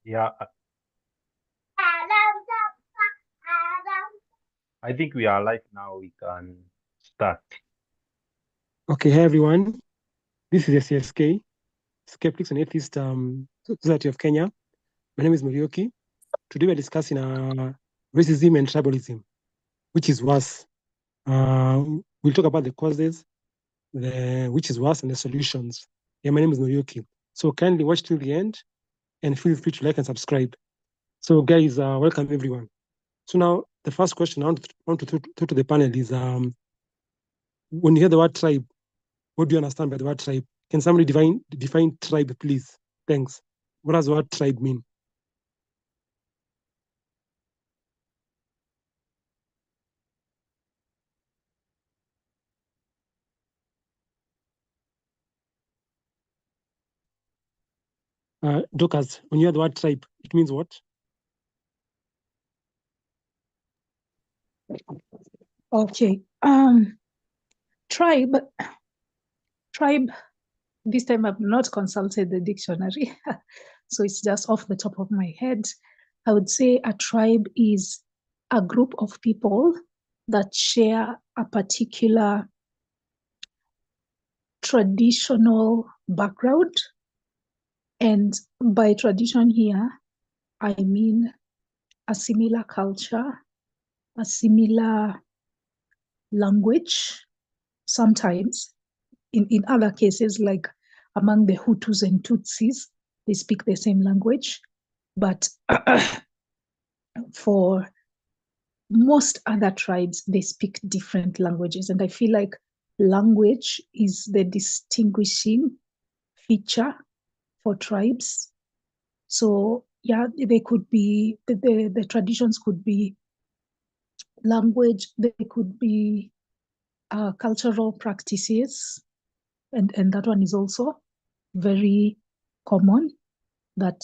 Yeah, I think we are live now. We can start. Okay, hey everyone. This is SAS-K, Skeptics and Atheist Society of Kenya. My name is Morioki. Today we're discussing racism and tribalism, which is worse. We'll talk about the causes, which is worse, and the solutions. Yeah, my name is Morioki. So kindly watch till the end and feel free to like and subscribe. So guys, welcome everyone. So now the first question I want to throw to the panel is when you hear the word tribe, what do you understand by the word tribe? Can somebody define tribe, please? Thanks. What does the word tribe mean? Dorcas, when you hear the word tribe, it means what? Okay. Tribe. This time I've not consulted the dictionary, so it's just off the top of my head. I would say a tribe is a group of people that share a particular traditional background. And by tradition here, I mean a similar culture, a similar language, sometimes. In other cases, like among the Hutus and Tutsis, they speak the same language. But for most other tribes, they speak different languages. And I feel like language is the distinguishing feature for tribes. So yeah, they could be, the traditions could be language, they could be cultural practices, and that one is also very common, that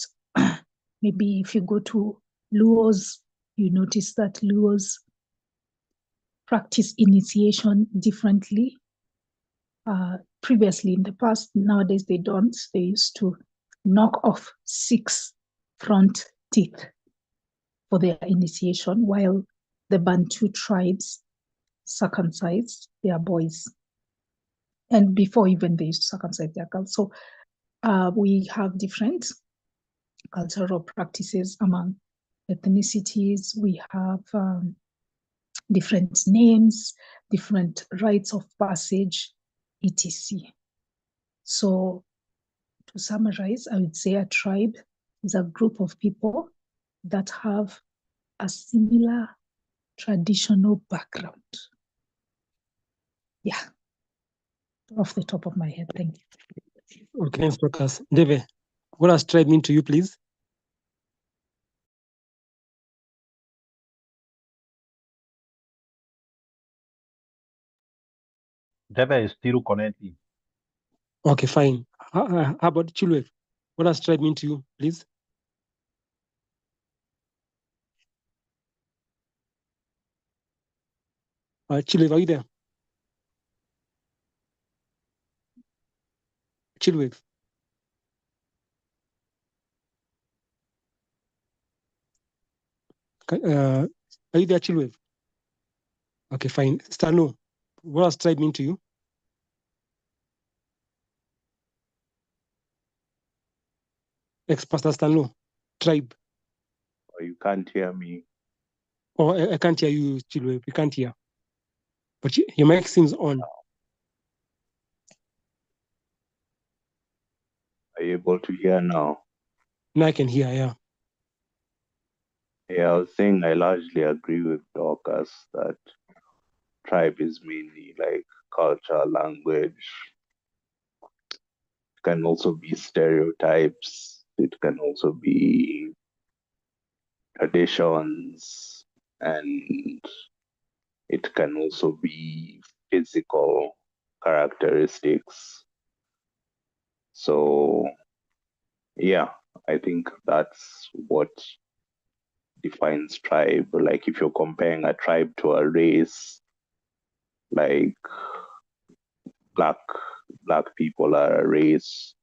maybe if you go to Luos, you notice that Luos practice initiation differently. Previously in the past, nowadays they don't. They used to knock off 6 front teeth for their initiation, while the Bantu tribes circumcise their boys. And before even they used to circumcise their girls. So we have different cultural practices among ethnicities. We have different names, different rites of passage, etc. So to summarize, I would say a tribe is a group of people that have a similar traditional background. Yeah, off the top of my head. Thank you. Okay, thanks, Dorcas. Deve, what does tribe mean to you, please? Deva is still connecting. Okay, fine. How about Chilwe? What does tribe mean to you, please? Chilwe, are you there? Chilwe. Are you there, Chilwe? Okay, fine. Stano, what does tribe mean to you? Ex-Pastor Stano, tribe. Oh, you can't hear me. Oh, I can't hear you, Chilwe. You can't hear. But your mic seems on. Are you able to hear now? Now I can hear, yeah. Yeah, I was saying I largely agree with Dorcas that tribe is mainly like culture, language. It can also be stereotypes. It can also be traditions, and it can also be physical characteristics. So, yeah, I think that's what defines tribe. Like if you're comparing a tribe to a race, like black people are a race,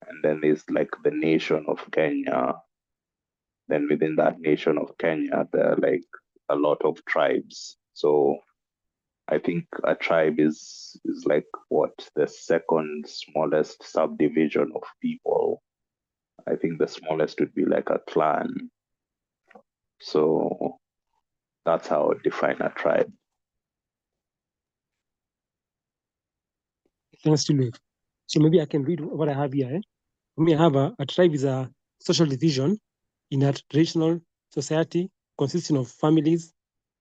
and then there's like the nation of Kenya, then within that nation of Kenya, there are like a lot of tribes. So I think a tribe is like what, the second smallest subdivision of people. I think the smallest would be like a clan. So that's how I would define a tribe. Thanks, Tulip. So maybe I can read what I have here. For me, I have a tribe is a social division in a traditional society consisting of families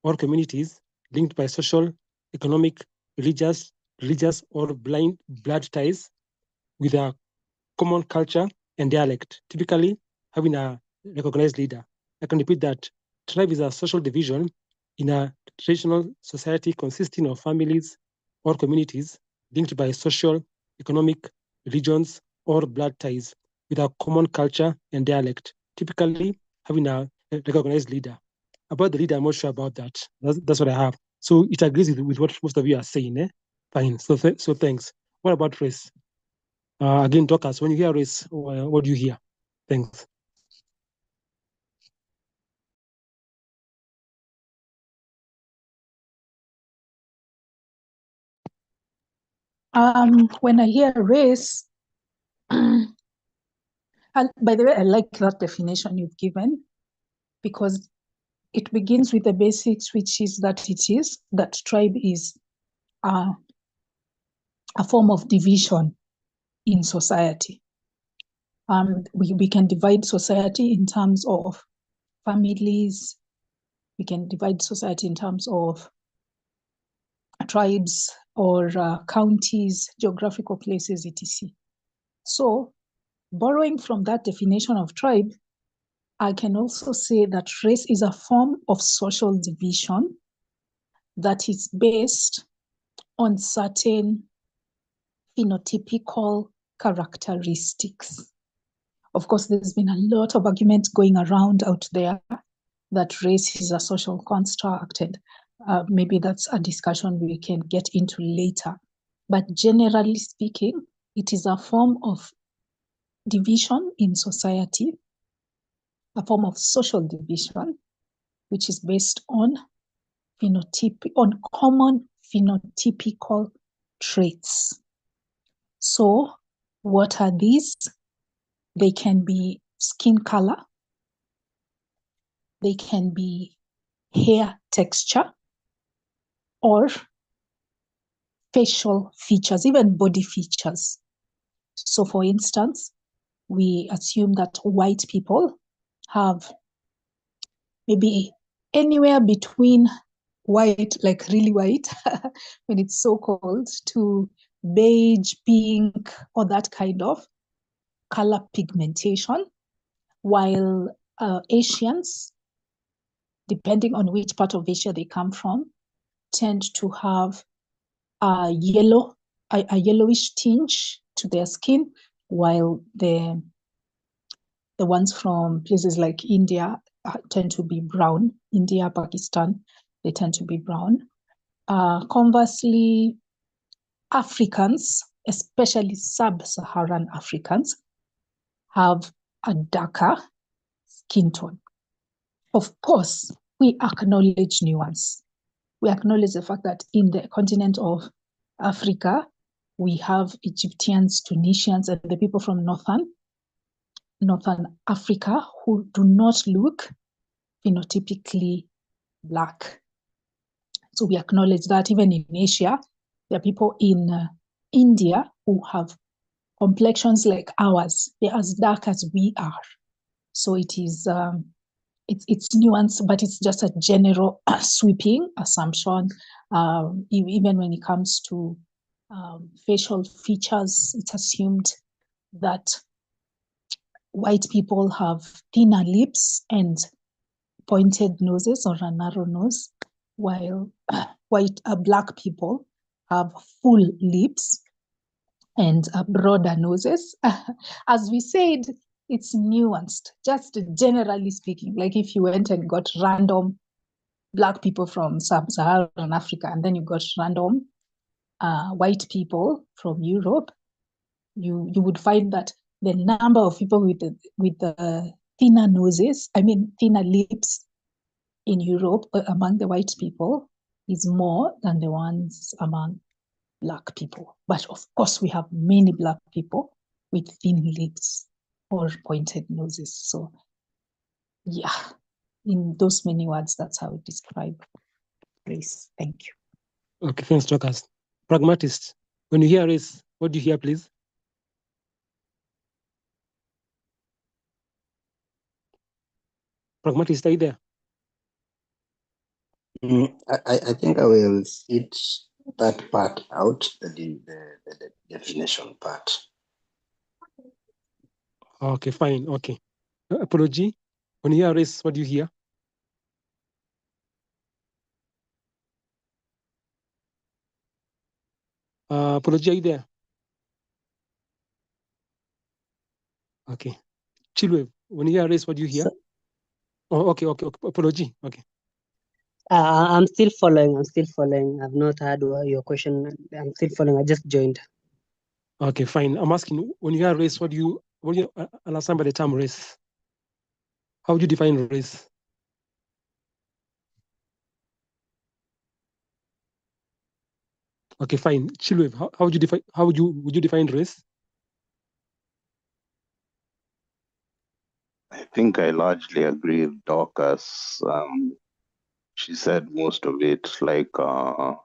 or communities linked by social, economic, religious, or blood ties with a common culture and dialect, typically having a recognized leader. I can repeat that. Tribe is a social division in a traditional society consisting of families or communities linked by social, economic, religions, or blood ties with a common culture and dialect, typically having a recognized leader. About the leader, I'm not sure about that. That's what I have. So it agrees with what most of you are saying. Fine. So thanks. What about race? Again, talkers, when you hear race, what do you hear? Thanks. When I hear race, by the way, I like that definition you've given, because it begins with the basics, which is that tribe is a form of division in society. We can divide society in terms of families. We can divide society in terms of tribes or counties, geographical places, etc. So, borrowing from that definition of tribe, I can also say that race is a form of social division that is based on certain phenotypical characteristics. Of course, there's been a lot of arguments going around out there that race is a social construct, and maybe that's a discussion we can get into later. But generally speaking, it is a form of division in society, a form of social division, which is based on common phenotypical traits. So what are these? They can be skin color, they can be hair texture, or facial features, even body features. So for instance, we assume that white people have maybe anywhere between white, like really white, when it's so cold, to beige, pink, or that kind of color pigmentation, while Asians, depending on which part of Asia they come from, tend to have a yellowish tinge to their skin, while the ones from places like India tend to be brown. India, Pakistan, they tend to be brown. Conversely, Africans, especially sub-Saharan Africans, have a darker skin tone. Of course, we acknowledge nuance. We acknowledge the fact that in the continent of Africa, we have Egyptians, Tunisians, and the people from Northern Africa who do not look phenotypically black. So we acknowledge that even in Asia, there are people in India who have complexions like ours. They're as dark as we are. So it is it's nuanced, but it's just a general sweeping assumption. Even when it comes to facial features, it's assumed that white people have thinner lips and pointed noses or a narrow nose, while black people have full lips and broader noses. As we said, it's nuanced, just generally speaking. Like if you went and got random black people from sub-Saharan Africa, and then you got random white people from Europe, you would find that the number of people with the thinner noses, thinner lips in Europe among the white people is more than the ones among Black people. But of course, we have many Black people with thin lips or pointed noses. So yeah, in those many words, that's how we describe race. Thank you. Okay, thanks, Dorcas. Pragmatist, when you hear race, what do you hear, please? Pragmatist, are you there? I think I will sit that part out, the definition part. Okay, fine. Okay. Apology. When you hear race, what do you hear? Apology, are you there? Okay. Chilwell, when you hear race, what do you hear? So, Oh, okay. Apology. Okay. I'm still following. I've not heard your question. I'm still following. I just joined. Okay, fine. I'm asking, when you hear race, what do you understand by the term race? How would you define race? Okay, fine. Chilwell, how would you define race? I think I largely agree with Dorcas. She said most of it. I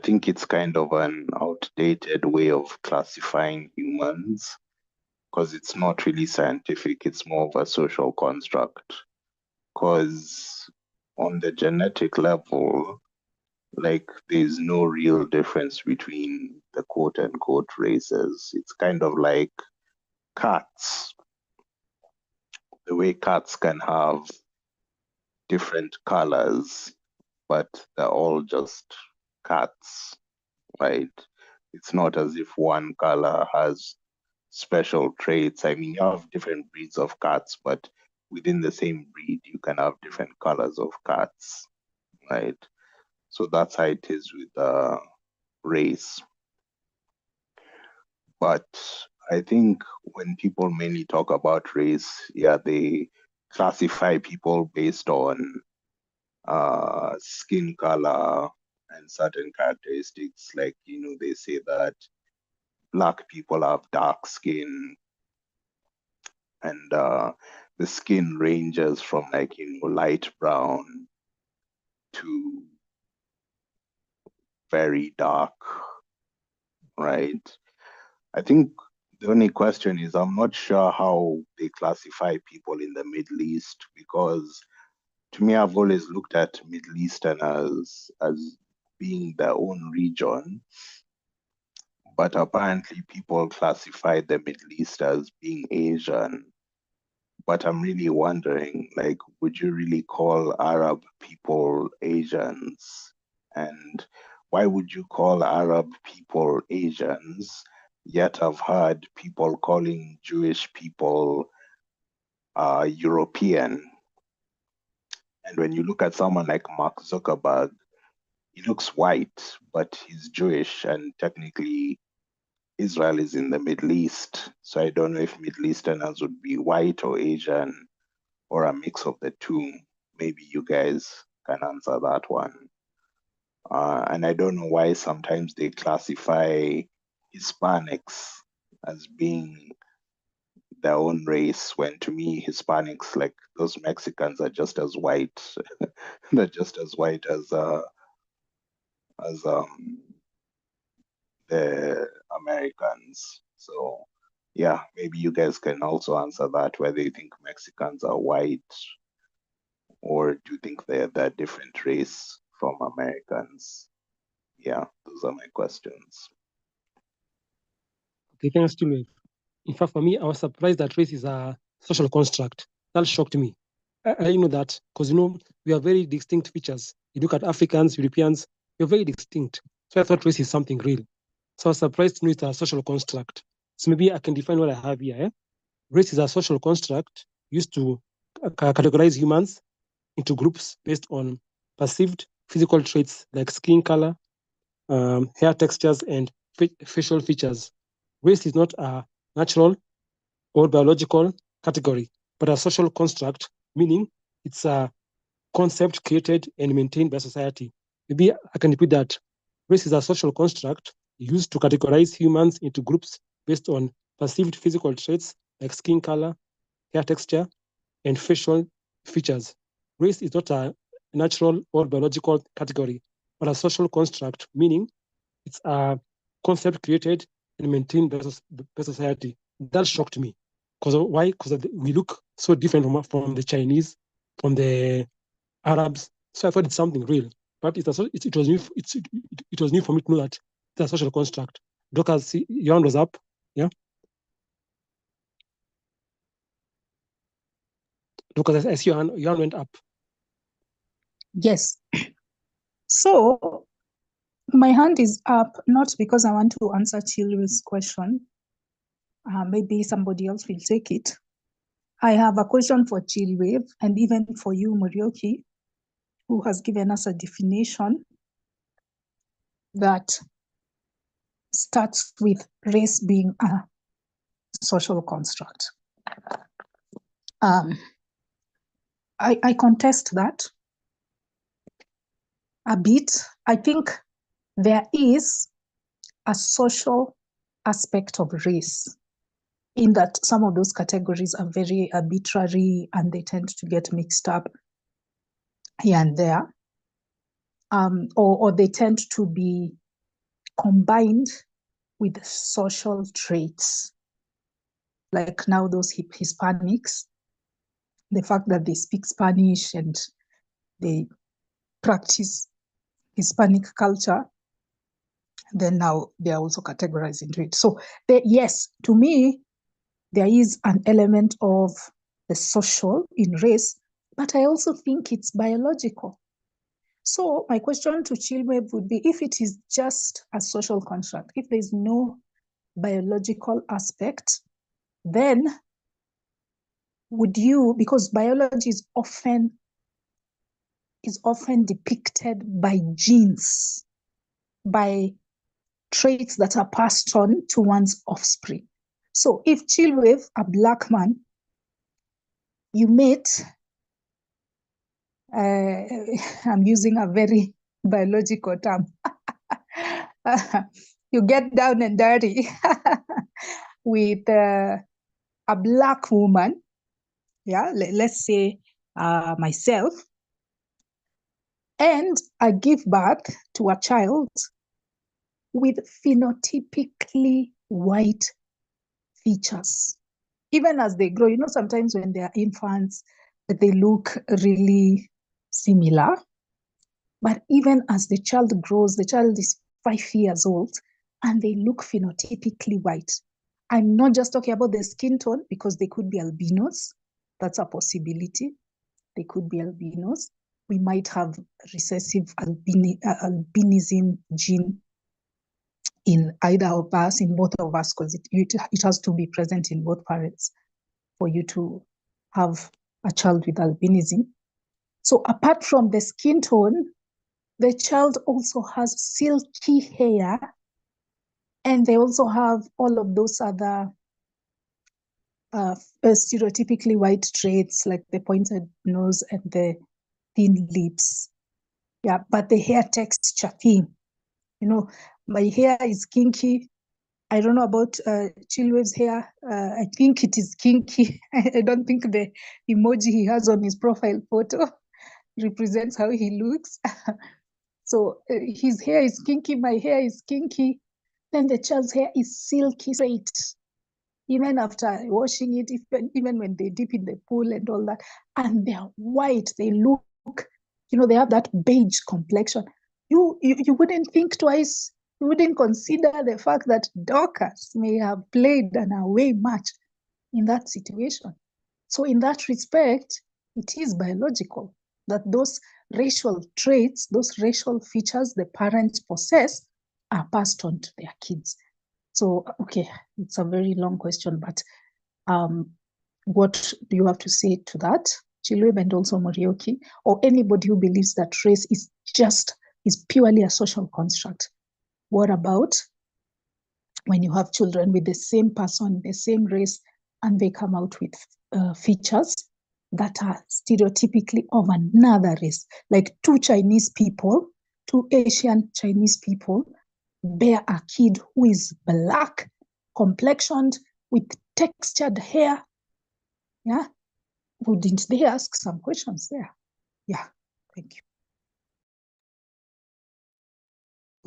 think it's kind of an outdated way of classifying humans because it's not really scientific. It's more of a social construct. Because on the genetic level, there's no real difference between the quote unquote races. It's kind of like cats. The way cats can have different colors, but they're all just cats, right? It's not as if one color has special traits. You have different breeds of cats, but within the same breed, you can have different colors of cats, right? So that's how it is with race. But I think when people mainly talk about race, they classify people based on skin color and certain characteristics. They say that Black people have dark skin, and the skin ranges from light brown to very dark, right? I think the only question is I'm not sure how they classify people in the Middle East, because to me, I've always looked at Middle Eastern as being their own region, but apparently people classify the Middle East as being Asian. But I'm really wondering, would you really call Arab people Asians? And why would you call Arab people Asians? Yet I've heard people calling Jewish people European. And when you look at someone like Mark Zuckerberg, he looks white, but he's Jewish, and technically Israel is in the Middle East. So I don't know if Middle Easterners would be white or Asian or a mix of the two. Maybe you guys can answer that one. And I don't know why sometimes they classify Hispanics as being their own race, when to me, Hispanics, like those Mexicans, are just as white. They're just as white as the Americans. So yeah, maybe you guys can also answer that, whether you think Mexicans are white, or do you think they're that different race from Americans? Yeah, those are my questions. Okay, thanks, Chilwell. In fact, for me, I was surprised that race is a social construct. That shocked me. I know that because we have very distinct features. You look at Africans, Europeans, we're very distinct. So I thought race is something real. So I was surprised to know it's a social construct. So maybe I can define what I have here. Race is a social construct used to categorize humans into groups based on perceived physical traits like skin color, hair textures, and facial features. Race is not a natural or biological category, but a social construct, meaning it's a concept created and maintained by society. Maybe I can repeat that. Race is a social construct used to categorize humans into groups based on perceived physical traits like skin color, hair texture, and facial features. Race is not a natural or biological category, but a social construct, meaning it's a concept created and maintained by society. That shocked me. Why? Because we look so different from the Chinese, from the Arabs. So I thought it's something real. But it was new for me to know that it's a social construct. Dorcas, your hand was up. Yeah. Dorcas, I see your hand went up. Yes. So my hand is up, not because I want to answer Chilwe's question. Maybe somebody else will take it. I have a question for Chilwe and even for you, Morioki, who has given us a definition that starts with race being a social construct. I contest that a bit. I think there is a social aspect of race in that some of those categories are very arbitrary and they tend to get mixed up here and there, or they tend to be combined with social traits. Like now those Hispanics, the fact that they speak Spanish and they practice Hispanic culture, then now they are also categorized into it. So yes, to me, there is an element of the social in race, but I also think it's biological. So my question to Chilwe would be, if it is just a social construct, if there's no biological aspect, then would you, because biology is often depicted by genes, by traits that are passed on to one's offspring. So if Chilwe, a Black man, you meet, I'm using a very biological term, you get down and dirty with a Black woman, yeah, let's say myself, and I give birth to a child with phenotypically white features. Even as they grow, sometimes when they are infants, they look really similar. But even as the child grows, the child is 5 years old, and they look phenotypically white. I'm not just talking about the skin tone, because they could be albinos. That's a possibility. They could be albinos. We might have recessive albinism gene in either of us, in both of us, because it has to be present in both parents for you to have a child with albinism. So apart from the skin tone, the child also has silky hair, and they also have all of those other stereotypically white traits, like the pointed nose and the thin lips. Yeah, but the hair texture thing, my hair is kinky. I don't know about Chilwe's hair. I think it is kinky. I don't think the emoji he has on his profile photo represents how he looks. So his hair is kinky, my hair is kinky. Then the child's hair is silky straight. Even after washing it, even when they dip in the pool and all that, and they're white, they look, they have that beige complexion. You wouldn't think twice. You wouldn't consider the fact that Dorcas may have played an away match in that situation. So in that respect, it is biological that those racial traits, those racial features the parents possess are passed on to their kids. So, okay, it's a very long question, but what do you have to say to that, Chilwe, and also Morioki, or anybody who believes that race is purely a social construct? What about when you have children with the same person, the same race, and they come out with features that are stereotypically of another race. Like two Chinese people, two Asian Chinese people bear a kid who is black, complexioned, with textured hair. Yeah. Wouldn't they ask some questions there? Yeah. Thank you.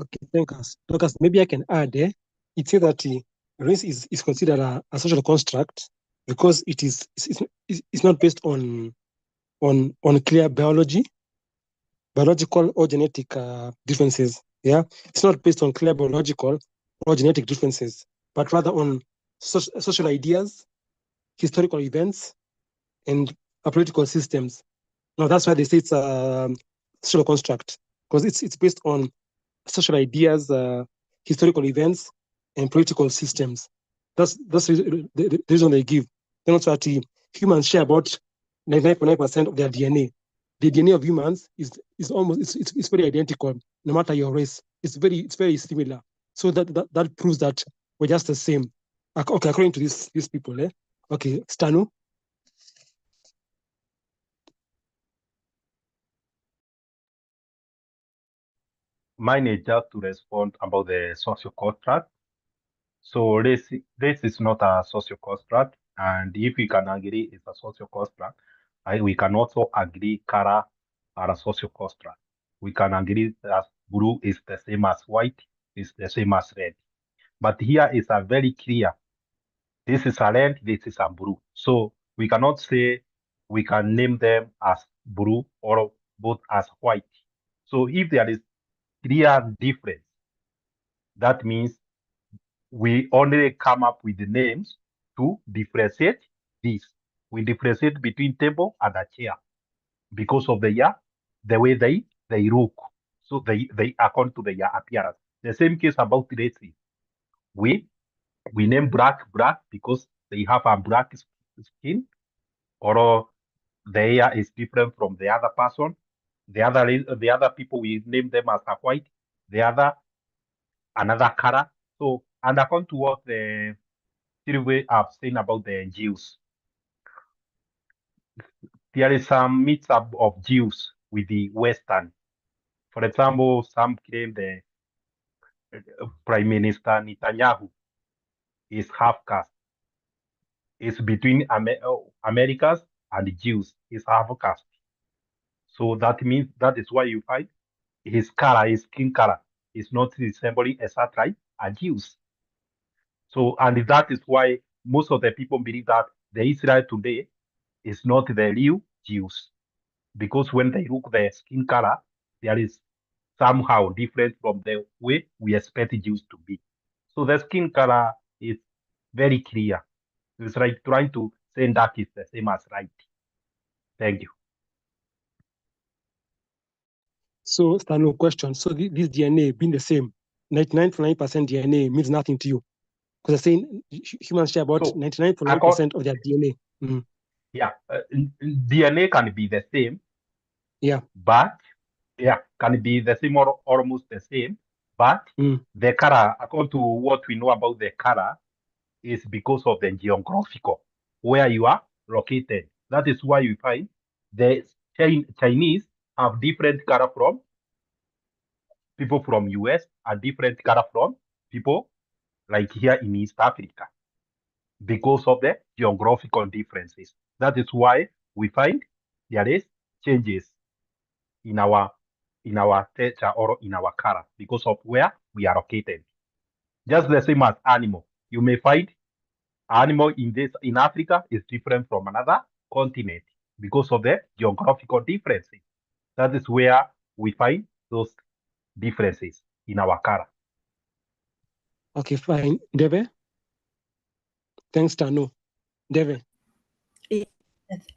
Okay, thanks. Lucas, maybe I can add, it says that race is considered a social construct because it's not based on clear biological or genetic differences. Yeah, it's not based on clear biological or genetic differences, but rather on social ideas, historical events, and political systems. Now that's why they say it's a social construct, because it's based on social ideas, historical events, and political systems. That's the reason they give. Then also that humans share about 99.9% of their DNA. The DNA of humans is almost it's very identical, no matter your race. It's very similar. So that proves that we're just the same. Okay, according to these people, Okay, Stanu. Mine is just to respond about the social construct. So race is not a social construct, and if we can agree it's a social construct, we can also agree color are a social construct. We can agree that blue is the same as white, is the same as red. But here is a very clear. This is a red, this is a blue. So we cannot say we can name them as blue or both as white. So if there is clear difference, that means we only come up with the names to differentiate this. We differentiate between table and a chair because of the way they look. So they according to their appearance. The same case about races. We name black because they have a black skin, or the hair is different from the other person. The other people we name them as a white. The other another color. So and according to what the theory I've seen about the Jews, there is some mix up of Jews with the Western. For example, some claim the Prime Minister Netanyahu is half caste. It's between Americans and the Jews. Is half caste. So that means that is why you find his color, his skin color, is not resembling exactly a Jews. So and that is why most of the people believe that the Israel today is not the real Jews, because when they look the skin color, there is somehow different from the way we expect Jews to be. So the skin color is very clear. It's like trying to say that is the same as right. Thank you. So, Stanu, question. So this DNA being the same, 99.9% DNA means nothing to you, because they're saying humans share about 99.9% of their DNA. Mm-hmm. Yeah, DNA can be the same. Yeah. But can be the same or almost the same. But the color, according to what we know about the color, is because of the geographical where you are located. That is why you find the Chinese have different color from people from US and different color from people like here in East Africa because of the geographical differences. That is why we find there is changes in our texture or in our color because of where we are located. Just the same as animal. You may find animal in Africa is different from another continent because of the geographical differences. That is where we find those differences in our color. Okay, fine. Deve? Thanks, Tanu. Deve?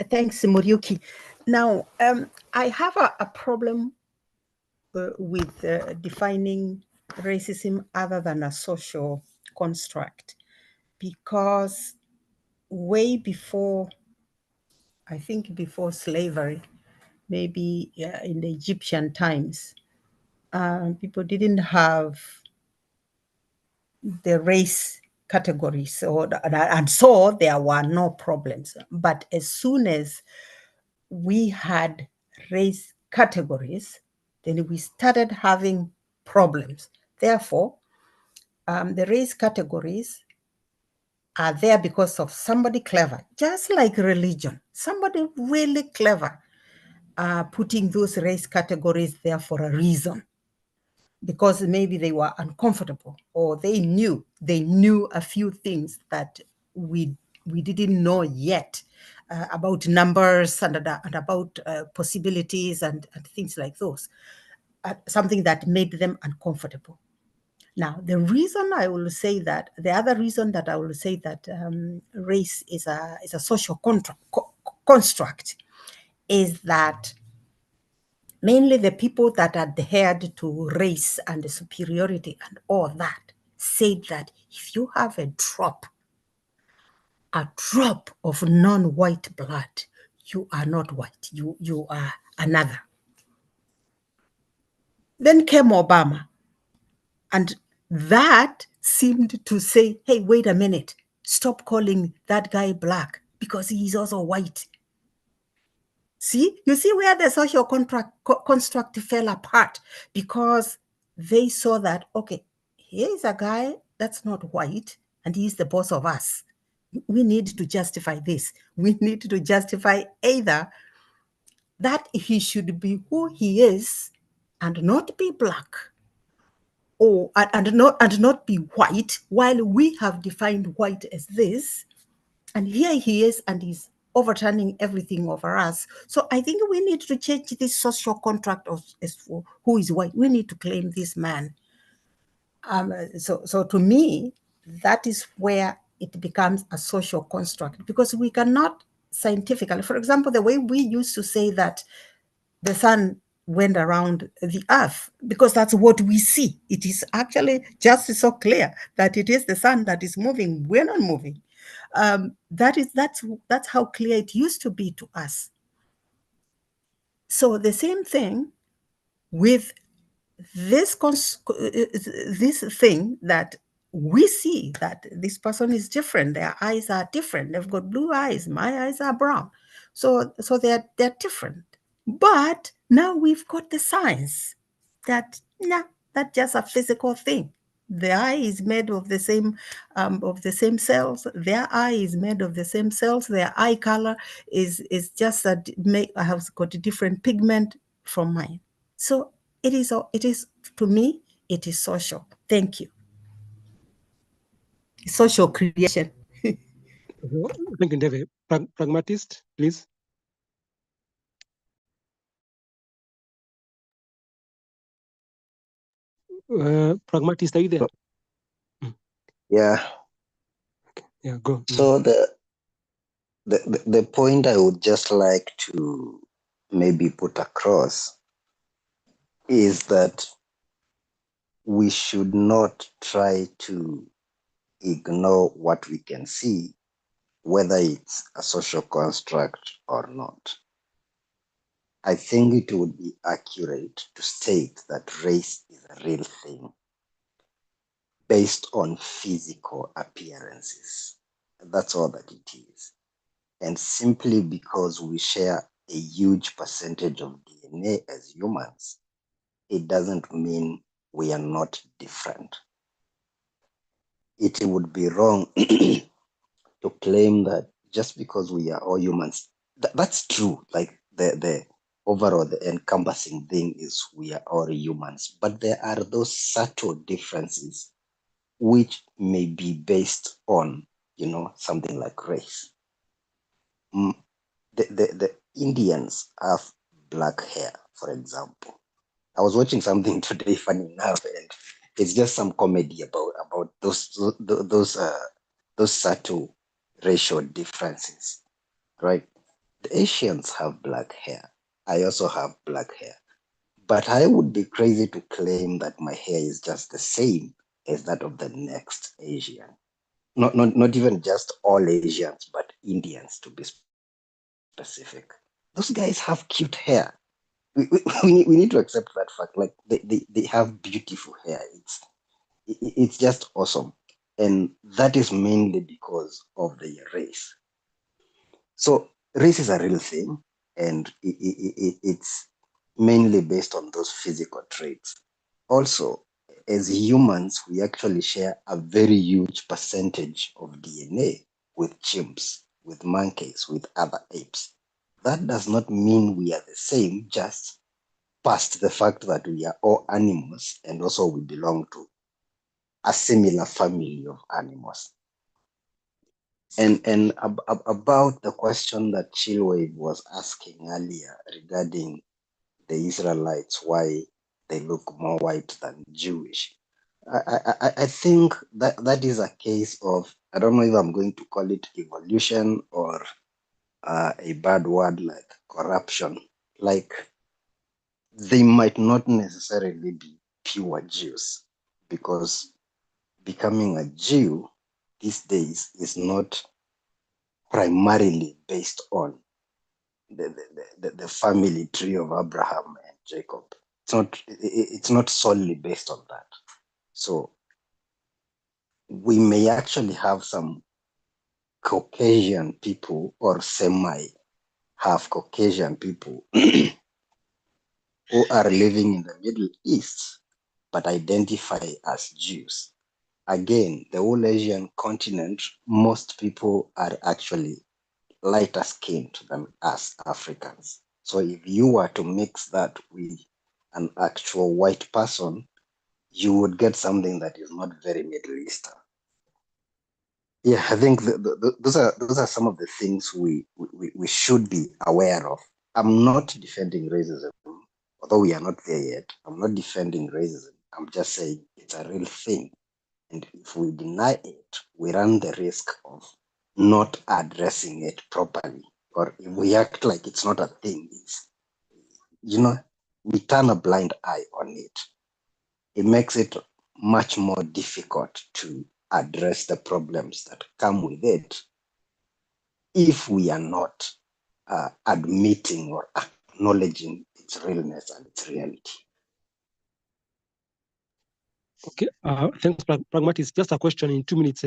Thanks, Muriuki. Now, I have a problem with defining racism other than a social construct, because way before, I think before slavery, maybe in the Egyptian times, people didn't have the race categories, and so there were no problems. But as soon as we had race categories, then we started having problems. Therefore, the race categories are there because of somebody clever, just like religion, somebody really clever putting those race categories there for a reason, because maybe they were uncomfortable, or they knew a few things that we didn't know yet about numbers and about possibilities and things like those, something that made them uncomfortable. Now, the reason I will say that, the other reason that I will say that race is a social construct is that mainly the people that adhered to race and the superiority and all that said that if you have a drop of non-white blood, you are not white, you are another. Then came Obama, and that seemed to say, hey, wait a minute, stop calling that guy black because he is also white. See, you see where the social construct fell apart, because they saw that, okay, here is a guy that's not white and he's the boss of us. We need to justify this. We need to justify either that he should be who he is and not be black, or and not be white, while we have defined white as this, and here he is and he's overturning everything over us. So I think we need to change this social contract of as for who is white. We need to claim this man. So to me, that is where it becomes a social construct, because we cannot scientifically, for example, the way we used to say that the sun went around the earth, because that's what we see. It is actually just so clear that it is the sun that is moving. We're not moving. That's how clear it used to be to us. So the same thing with this thing that we see, that this person is different. Their eyes are different. They've got blue eyes. My eyes are brown. So they're different. But now we've got the science that that's just a physical thing. The eye is made of the same cells. Their eye is made of the same cells. Their eye color is just has got a different pigment from mine. So it is to me, it is social. Thank you. Social creation. Thank you, David. Pragmatist, please. Pragmatist, are you there? Yeah. Okay. Yeah, go. So the point I would just like to maybe put across is that we should not try to ignore what we can see, whether it's a social construct or not. I think it would be accurate to state that race is a real thing based on physical appearances. That's all that it is. And simply because we share a huge percentage of DNA as humans, it doesn't mean we are not different. It would be wrong to claim that just because we are all humans, that's true. Like the overall, the encompassing thing is we are all humans, but there are those subtle differences which may be based on, something like race. The Indians have black hair, for example. I was watching something today, funny enough, and it's just some comedy about those subtle racial differences, right? The Asians have black hair. I also have black hair, but I would be crazy to claim that my hair is just the same as that of the next Asian. Not even just all Asians, but Indians to be specific. Those guys have cute hair. We need to accept that fact. Like they have beautiful hair. It's just awesome. And that is mainly because of their race. So race is a real thing, and it's mainly based on those physical traits. Also, as humans, we actually share a very huge percentage of DNA with chimps, with monkeys, with other apes. That does not mean we are the same, just past the fact that we are all animals and also we belong to a similar family of animals. And about the question that Chilwave was asking earlier regarding the Israelites, why they look more white than Jewish. I think that is a case of, I don't know if I'm going to call it evolution or a bad word like corruption. Like, they might not necessarily be pure Jews, because becoming a Jew these days is not primarily based on the family tree of Abraham and Jacob. It's not solely based on that. So we may actually have some Caucasian people or semi half Caucasian people who are living in the Middle East but identify as Jews. Again, the whole Asian continent, most people are actually lighter skinned than us Africans. So if you were to mix that with an actual white person, you would get something that is not very Middle Eastern. Yeah, I think those are some of the things we should be aware of. I'm not defending racism, although we are not there yet. I'm not defending racism. I'm just saying it's a real thing. And if we deny it, we run the risk of not addressing it properly. Or if we act like it's not a thing, we turn a blind eye on it. It makes it much more difficult to address the problems that come with it if we are not admitting or acknowledging its realness and its reality. Okay, thanks, Pragmatist. Just a question in 2 minutes.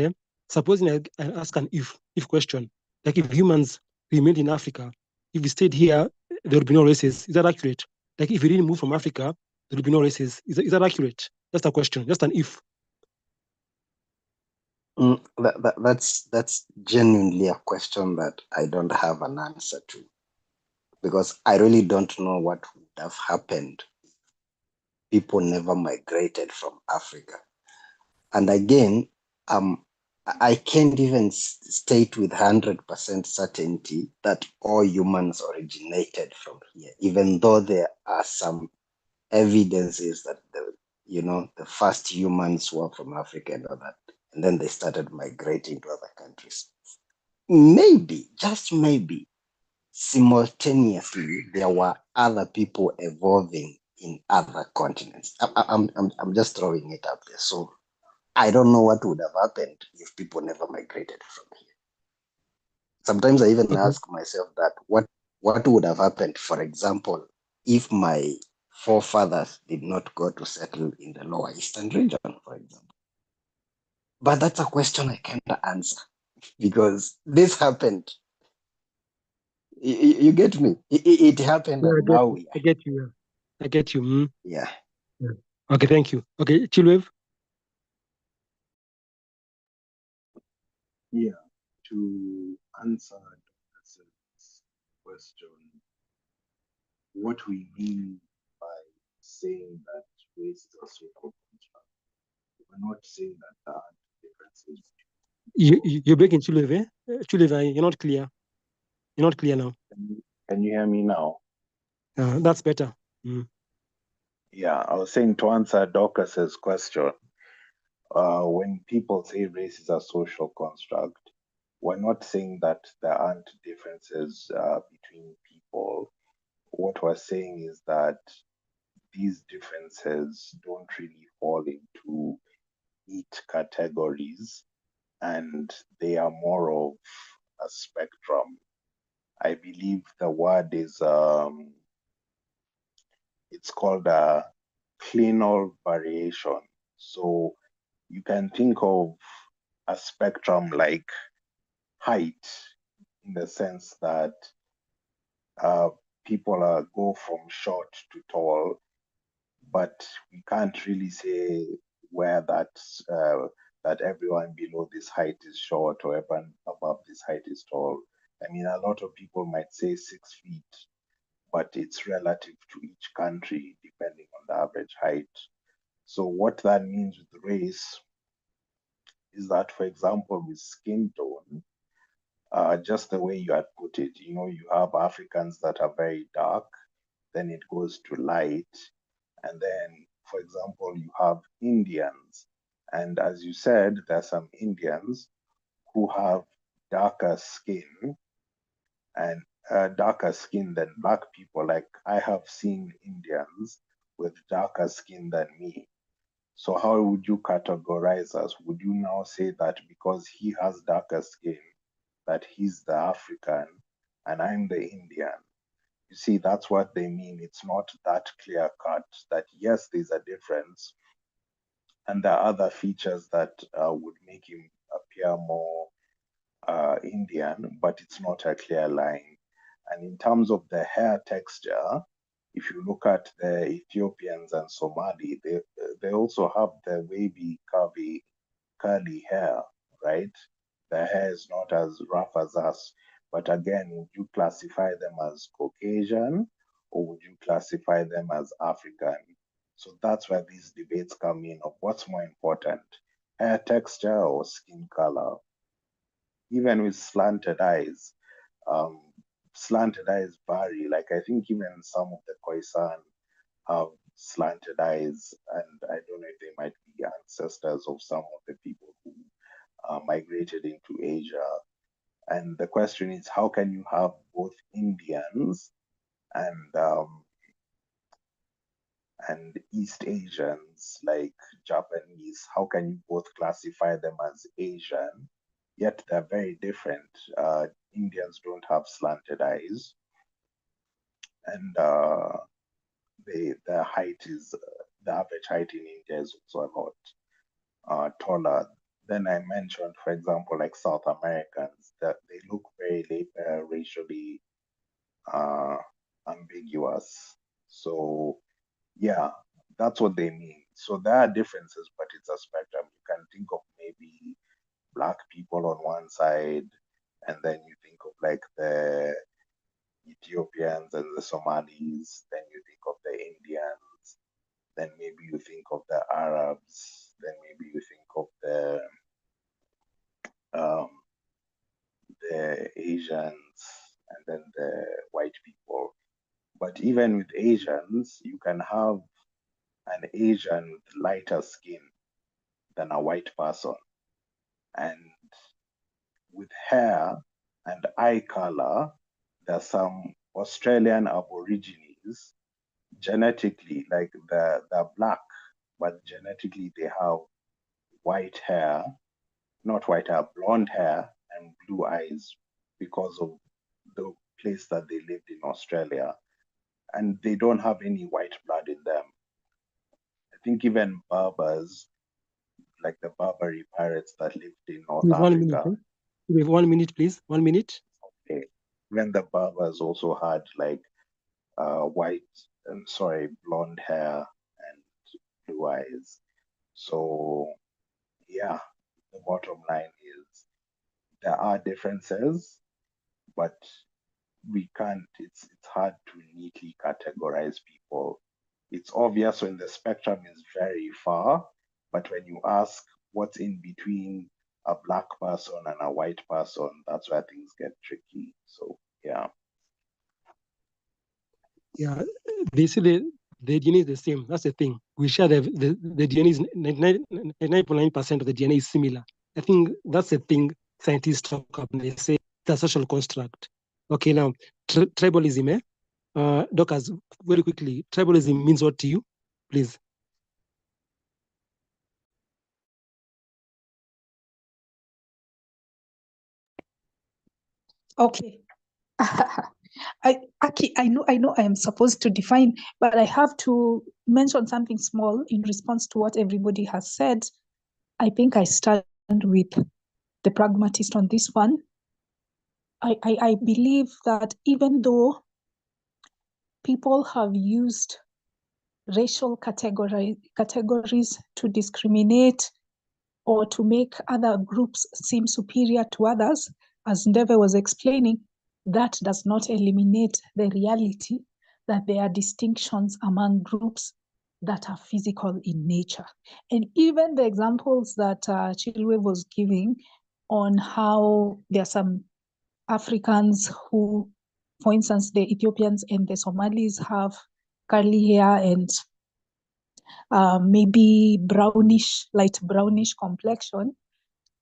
Supposing I ask an if question, like if humans remained in Africa, if we stayed here, there would be no races. Is that accurate? Like if we didn't move from Africa, there would be no races. Is that accurate? Just a question, just an if. That's genuinely a question that I don't have an answer to, because I really don't know what would have happened if people never migrated from Africa. And again, I can't even state with 100% certainty that all humans originated from here, even though there are some evidences that the first humans were from Africa and all that, and then they started migrating to other countries. Maybe, just maybe, simultaneously there were other people evolving in other continents. I'm just throwing it up there. So I don't know what would have happened if people never migrated from here. Sometimes I even ask myself that what would have happened, for example, if my forefathers did not go to settle in the Lower Eastern region, for example. But that's a question I can't answer, because this happened. You get me? It happened, Yeah, and now we are. I get you. I get you. Mm. Yeah. Okay, thank you. Okay, Chilwave. Yeah, to answer Dr. question, what we mean by saying that race is a social construct, we're not saying that there are differences. You're breaking, Chilwave. Chilwave, you're not clear. You're not clear now. Can you hear me now? That's better. Mm. Yeah, I was saying, to answer Dorcas's question, when people say race is a social construct, we're not saying that there aren't differences between people. What we're saying is that these differences don't really fall into neat categories, and they are more of a spectrum. I believe the word is it's called a clinal variation. So you can think of a spectrum like height, in the sense that people go from short to tall, but we can't really say where that everyone below this height is short or everyone above this height is tall. I mean, a lot of people might say 6 feet, but it's relative to each country depending on the average height. So what that means with race is that, for example, with skin tone, just the way you had put it, you have Africans that are very dark, then it goes to light, and then, for example, you have Indians. And as you said, there are some Indians who have darker skin and darker skin than black people. Like, I have seen Indians with darker skin than me. So how would you categorize us? Would you now say that because he has darker skin, that he's the African and I'm the Indian? You see, that's what they mean. It's not that clear cut that, yes, there's a difference. And there are other features that would make him appear more Indian, but it's not a clear line. And in terms of the hair texture, if you look at the Ethiopians and Somali, they also have the wavy, curly hair, right? The hair is not as rough as us. But again, would you classify them as Caucasian or would you classify them as African? So that's where these debates come in of what's more important, hair texture or skin color. Even with slanted eyes vary. Like, I think even some of the Khoisan have slanted eyes, and I don't know if they might be ancestors of some of the people who migrated into Asia. And the question is, how can you have both Indians and East Asians, like Japanese? How can you both classify them as Asian? Yet they're very different. Indians don't have slanted eyes, and the height is the average height in India is also a lot taller. Then I mentioned, for example, like South Americans, that they look very racially ambiguous. So yeah, that's what they mean. So there are differences, but it's a spectrum. You can think of maybe black people on one side, and then you think of like the Ethiopians and the Somalis, then you think of the Indians, then maybe you think of the Arabs, then maybe you think of the Asians, and then the white people. But even with Asians, you can have an Asian with lighter skin than a white person. And with hair and eye color, there's some Australian Aborigines genetically, like they're black, but genetically they have white hair, not white hair, blonde hair and blue eyes because of the place that they lived in Australia. And they don't have any white blood in them. I think even Berbers, like the Barbary pirates that lived in North Africa. We have 1 minute, please. 1 minute. Okay. Even the Berbers also had like blonde hair and blue eyes. So yeah, the bottom line is there are differences, but we can't, it's hard to neatly categorize people. It's obvious when the spectrum is very far, but when you ask what's in between a black person and a white person, that's where things get tricky. So yeah. Yeah, they say the DNA is the same. That's the thing. We share the DNA is 99.9% of the DNA is similar. I think that's the thing scientists talk about when they say the social construct. Okay, now tribalism, Doctors, very quickly, tribalism means what to you, please? Okay. I know I am supposed to define, but I have to mention something small in response to what everybody has said. I think I stand with the pragmatist on this one. I believe that even though people have used racial categories to discriminate or to make other groups seem superior to others, as Ndeve was explaining, that does not eliminate the reality that there are distinctions among groups that are physical in nature. And even the examples that Chilwe was giving on how there are some Africans who, for instance, the Ethiopians and the Somalis have curly hair and maybe brownish, light brownish complexion,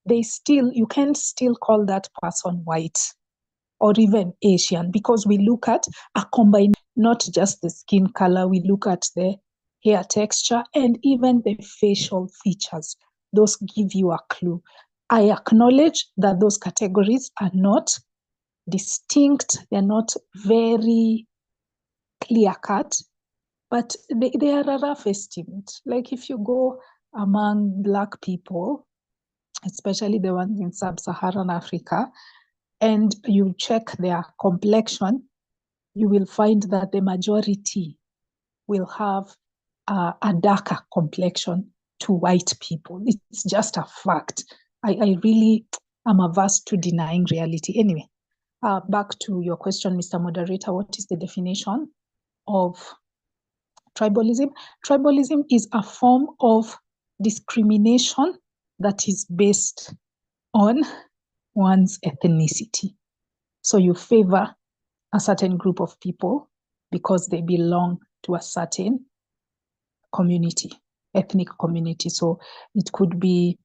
you can't still call that person white or even Asian, because we look at a combined, not just the skin color, we look at the hair texture and even the facial features. Those give you a clue. I acknowledge that those categories are not distinct, they're not very clear cut, but they are a rough estimate. Like if you go among Black people, especially the ones in sub-Saharan Africa, and you check their complexion, you will find that the majority will have a darker complexion to white people. It's just a fact. I really am averse to denying reality. Anyway, back to your question, Mr. Moderator, what is the definition of tribalism? Tribalism is a form of discrimination that is based on one's ethnicity. So you favor a certain group of people because they belong to a certain community, ethnic community. So it could be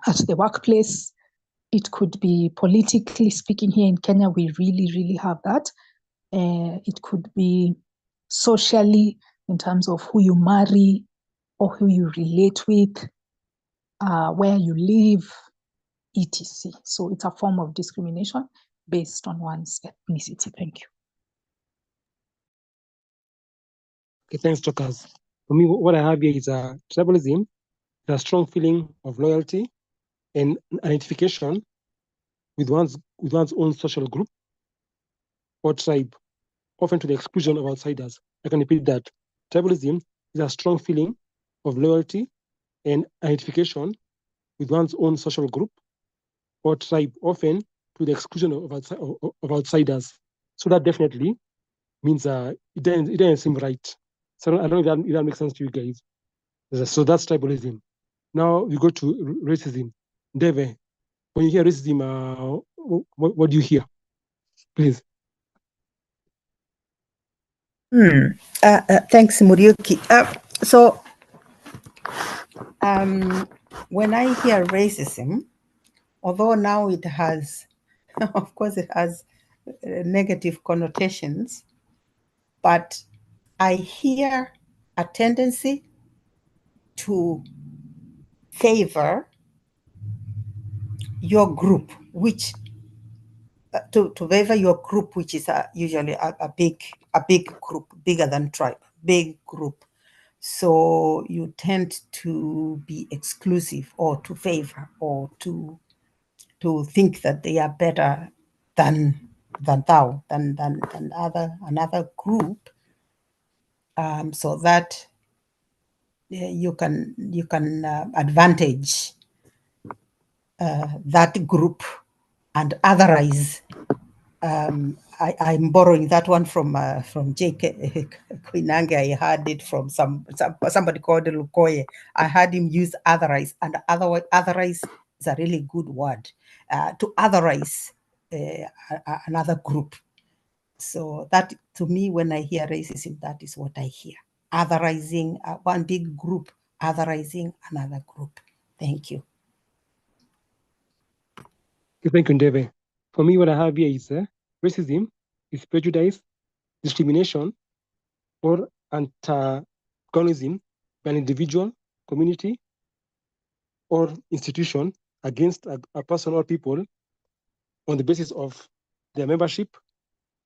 at the workplace, it could be politically speaking. Here in Kenya, we really have that. It could be socially in terms of who you marry or who you relate with, where you live, etc. So it's a form of discrimination based on one's ethnicity. Thank you. Okay, thanks, Chokas. For me, what I have here is tribalism, a strong feeling of loyalty and identification with one's own social group or tribe, often to the exclusion of outsiders. I can repeat that. Tribalism is a strong feeling of loyalty and identification with one's own social group or tribe, often to the exclusion of outsiders. So that definitely means it doesn't seem right. So I don't know if that makes sense to you guys. So that's tribalism. Now we go to racism. Deve, when you hear racism, what do you hear? Please. Thanks, Muriuki. When I hear racism, although now it has, of course, it has negative connotations, but I hear a tendency to favor your group, which to favor your group, which is usually a big group, bigger than tribe, big group. So you tend to be exclusive or to favor or to think that they are better than another group, so that you can advantage that group and otherize. I'm borrowing that one from J.K. Koinange. I heard it from somebody called Lukoye. I heard him use otherize, and otherize is a really good word, to otherize another group. So that, to me, when I hear racism, that is what I hear. Otherizing one big group, otherizing another group. Thank you. Thank you, Ndeve. For me, what I have here is racism is prejudice, discrimination, or antagonism by an individual, community, or institution against a person or people on the basis of their membership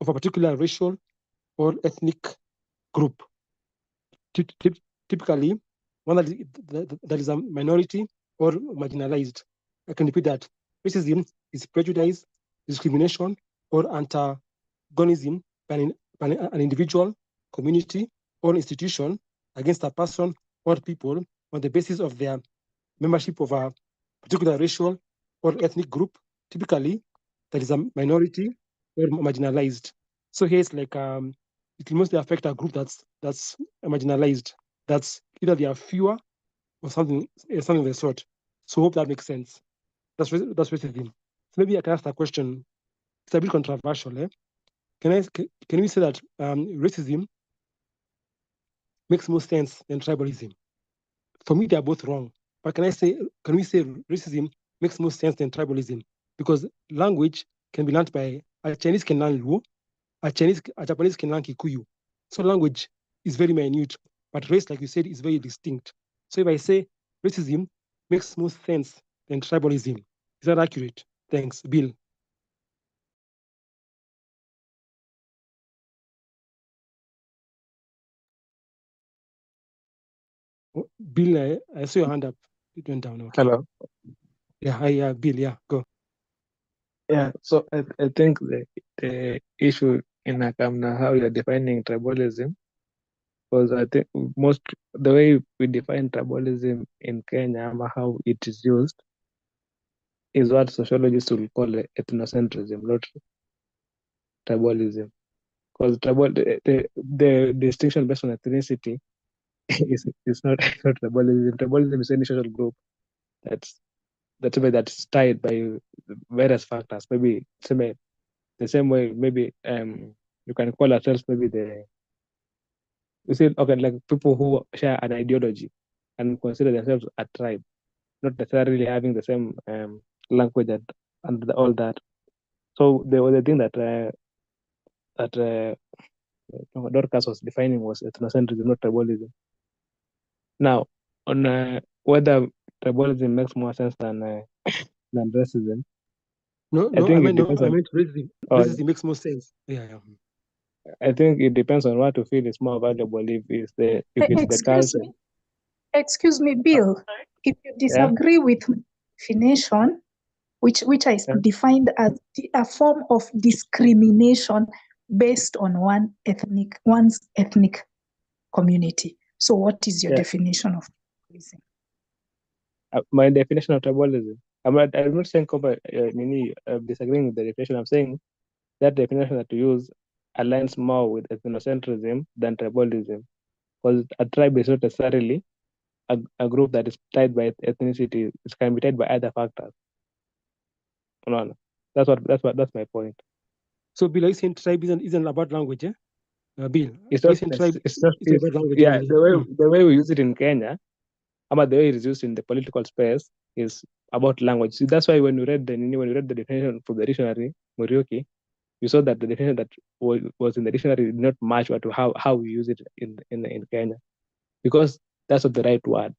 of a particular racial or ethnic group. Typically, one that is a minority or marginalized. I can repeat that. racism is prejudice, discrimination, or antagonism by an individual, community, or institution against a person or people on the basis of their membership of a particular racial or ethnic group, typically that is a minority or marginalized. So here it's like it will mostly affect a group that's marginalized. That's either they are fewer or something of the sort. So hope that makes sense. That's racism. So maybe I can ask a question. It's a bit controversial. Can we say that racism makes more sense than tribalism? For me, they are both wrong. But can we say racism makes more sense than tribalism? Because language can be learned by a Chinese can learn Luo, a Japanese can learn Kikuyu. So language is very minute, but race, like you said, is very distinct. So if I say racism makes more sense than tribalism, is that accurate? Thanks, Bill. Bill, I saw your hand up. It went down. Okay. Hello. Yeah, Bill. Yeah, go. Yeah, so I think the issue in Akamna how you're defining tribalism, because I think the way we define tribalism in Kenya, how it is used, is what sociologists will call ethnocentrism, not tribalism. Because the distinction based on ethnicity is not tribalism. Tribalism is any social group that's tied by various factors. Maybe the same way, maybe you can call ourselves maybe like people who share an ideology and consider themselves a tribe, not necessarily having the same language and all that. So the thing that Dorcas was defining was ethnocentrism, not tribalism. Now, on whether tribalism makes more sense than racism, No, I think I meant racism. Racism makes more sense. Yeah. I think it depends on what you feel is more valuable. If it's the culture. Excuse me, Bill. If you disagree with definition, which I defined as a form of discrimination based on one's ethnic community. So, what is your definition of tribalism? My definition of tribalism. I'm not saying disagreeing with the definition. I'm saying that definition that you use aligns more with ethnocentrism than tribalism, because a tribe is not necessarily a group that is tied by ethnicity. It can be tied by other factors. No. That's my point. So, Bill, are you saying tribe isn't about language, Bill? It's not about language. Yeah, the way we use it in Kenya, but the way it is used in the political space is about language. So that's why when you read the definition from the dictionary, Murioki, you saw that the definition that was in the dictionary did not match to how we use it in Kenya, because that's not the right word.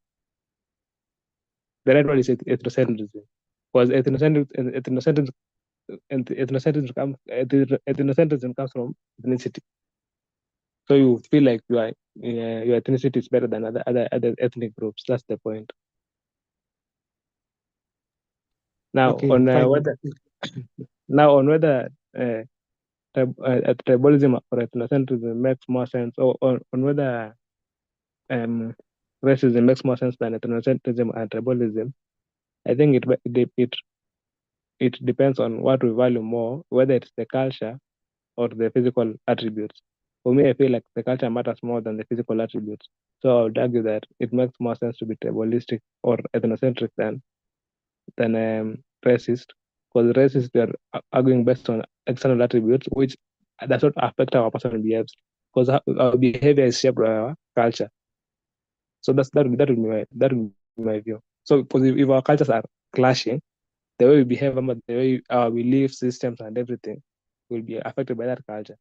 The right word is ethnocentrism, because ethnocentrism comes from ethnicity. So you feel like your ethnicity is better than other ethnic groups. That's the point. Now on whether tribalism or ethnocentrism makes more sense, or on whether racism makes more sense than ethnocentrism and tribalism, I think it depends on what we value more, whether it's the culture or the physical attributes. For me, I feel like the culture matters more than the physical attributes. So I would argue that it makes more sense to be tribalistic or ethnocentric than racist, because racist we are arguing based on external attributes which does not affect our personal behaviors, because our behavior is shaped by our culture. So that would be my view. So because if our cultures are clashing, the way we behave, the way our belief systems and everything will be affected by that culture.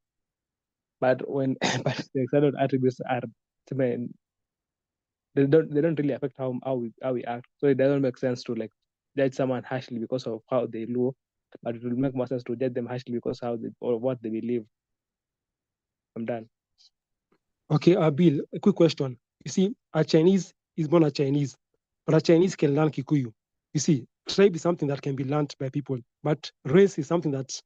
But when the external attributes are, they don't really affect how we act. So it doesn't make sense to like judge someone harshly because of how they look, but it will make more sense to judge them harshly because or what they believe. I'm done. Okay, Bill, a quick question. You see, a Chinese is born a Chinese, but a Chinese can learn Kikuyu. You see, tribe is something that can be learned by people, but race is something that's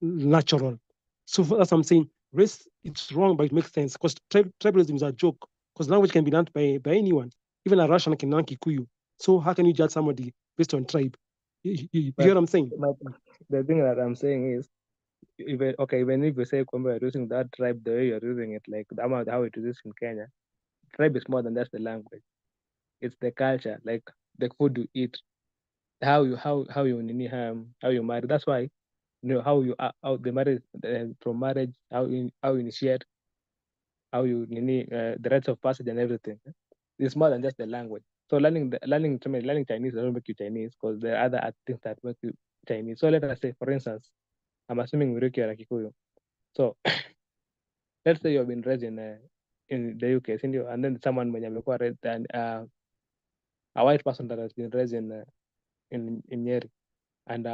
natural. So as I'm saying, race, it's wrong, but it makes sense because tribalism is a joke because language can be learned by anyone. Even a Russian can learn Kikuyu. So how can you judge somebody based on tribe? You hear what I'm saying? The thing that I'm saying is, even if you say Kwamba, you're using that tribe the way you're using it, like how it is in Kenya, tribe is more than just the language. It's the culture, like the food you eat, how you marry. That's why, how the marriage, from marriage, how you initiate, how you the rites of passage and everything. It's more than just the language. So learning Chinese doesn't make you Chinese because there are other things that make you Chinese. So let us say, for instance, I'm assuming Muriuki or Kikuyu. So let's say you've been raised in the UK, and then someone mwenye amekuwa raised a white person that has been raised in Nyeri, and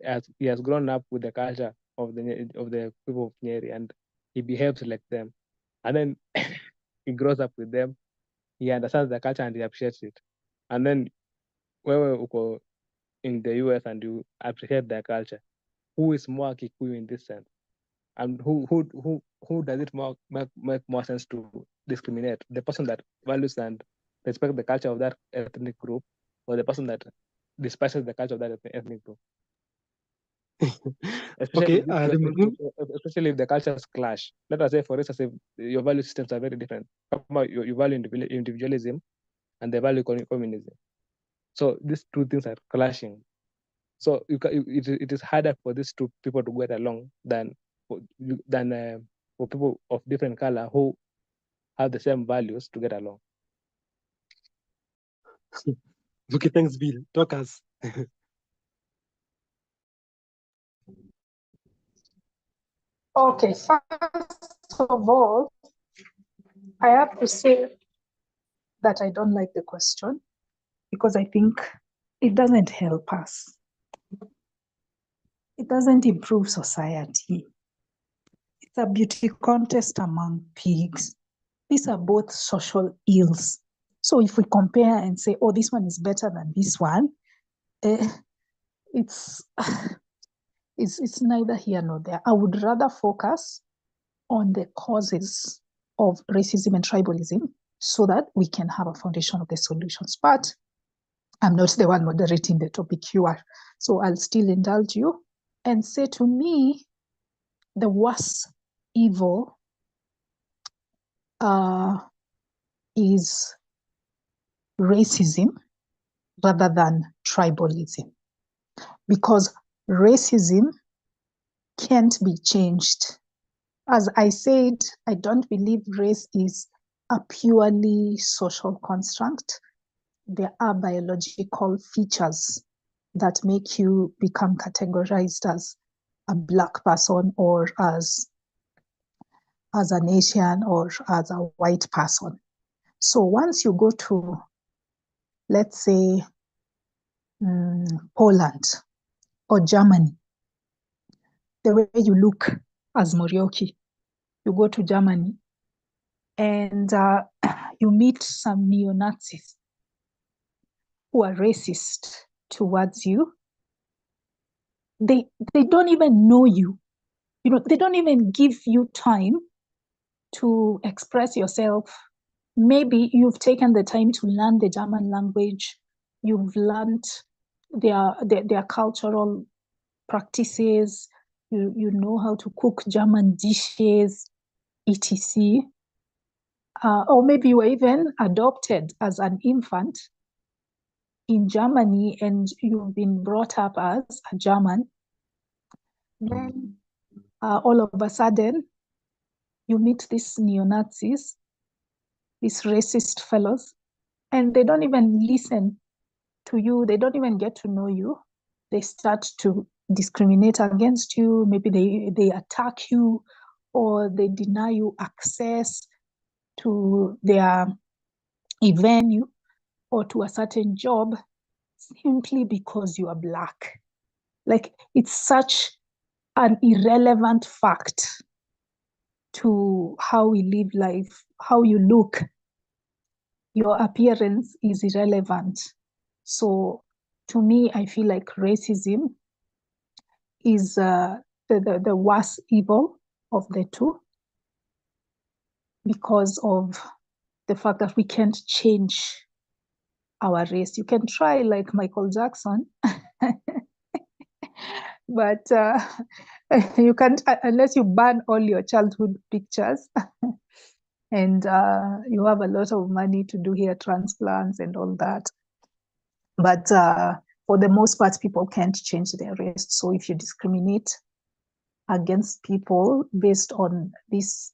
as he has grown up with the culture of the people of Nyeri, and he behaves like them, and then he grows up with them, he understands the culture and he appreciates it, and then wewe uko in the US and you appreciate their culture, who is more Kikuyu in this sense? And who does it make more sense to discriminate? The person that values and respects the culture of that ethnic group, or the person that despises the culture of that ethnic group? Especially, especially if the cultures clash. Let us say, for instance, if your value systems are very different, you value individualism and they value communism. So these two things are clashing. So it is harder for these two people to get along than for people of different color who have the same values to get along. Okay, thanks, Bill. Talk us. Okay, first of all, I have to say that I don't like the question because I think it doesn't help us. It doesn't improve society. It's a beauty contest among pigs. These are both social ills. So if we compare and say, oh, this one is better than this one, it's neither here nor there. I would rather focus on the causes of racism and tribalism so that we can have a foundation of the solutions. But I'm not the one moderating the topic, you are. So I'll still indulge you and say, to me, the worst evil is racism rather than tribalism, because racism can't be changed. As I said, I don't believe race is a purely social construct. There are biological features that make you become categorized as a Black person or as an Asian or as a white person. So once you go to, let's say, Poland or Germany, the way you look as Morioki, you go to Germany and you meet some neo-Nazis who are racist towards you. They don't even know you. They don't even give you time to express yourself. Maybe you've taken the time to learn the German language. You've learned their cultural practices. You know how to cook German dishes, etc. Or maybe you were even adopted as an infant in Germany and you've been brought up as a German. Then all of a sudden, you meet these neo-Nazis, these racist fellows, and they don't even listen to you. They don't even get to know you. They start to discriminate against you. Maybe they attack you or they deny you access to their venue or to a certain job simply because you are Black. Like, it's such an irrelevant fact to how we live life. How you look, your appearance is irrelevant. So to me, I feel like racism is the worst evil of the two, because of the fact that we can't change our race. You can try like Michael Jackson, but you can't unless you ban all your childhood pictures and you have a lot of money to do hair transplants and all that. But for the most part, people can't change their race. So if you discriminate against people based on these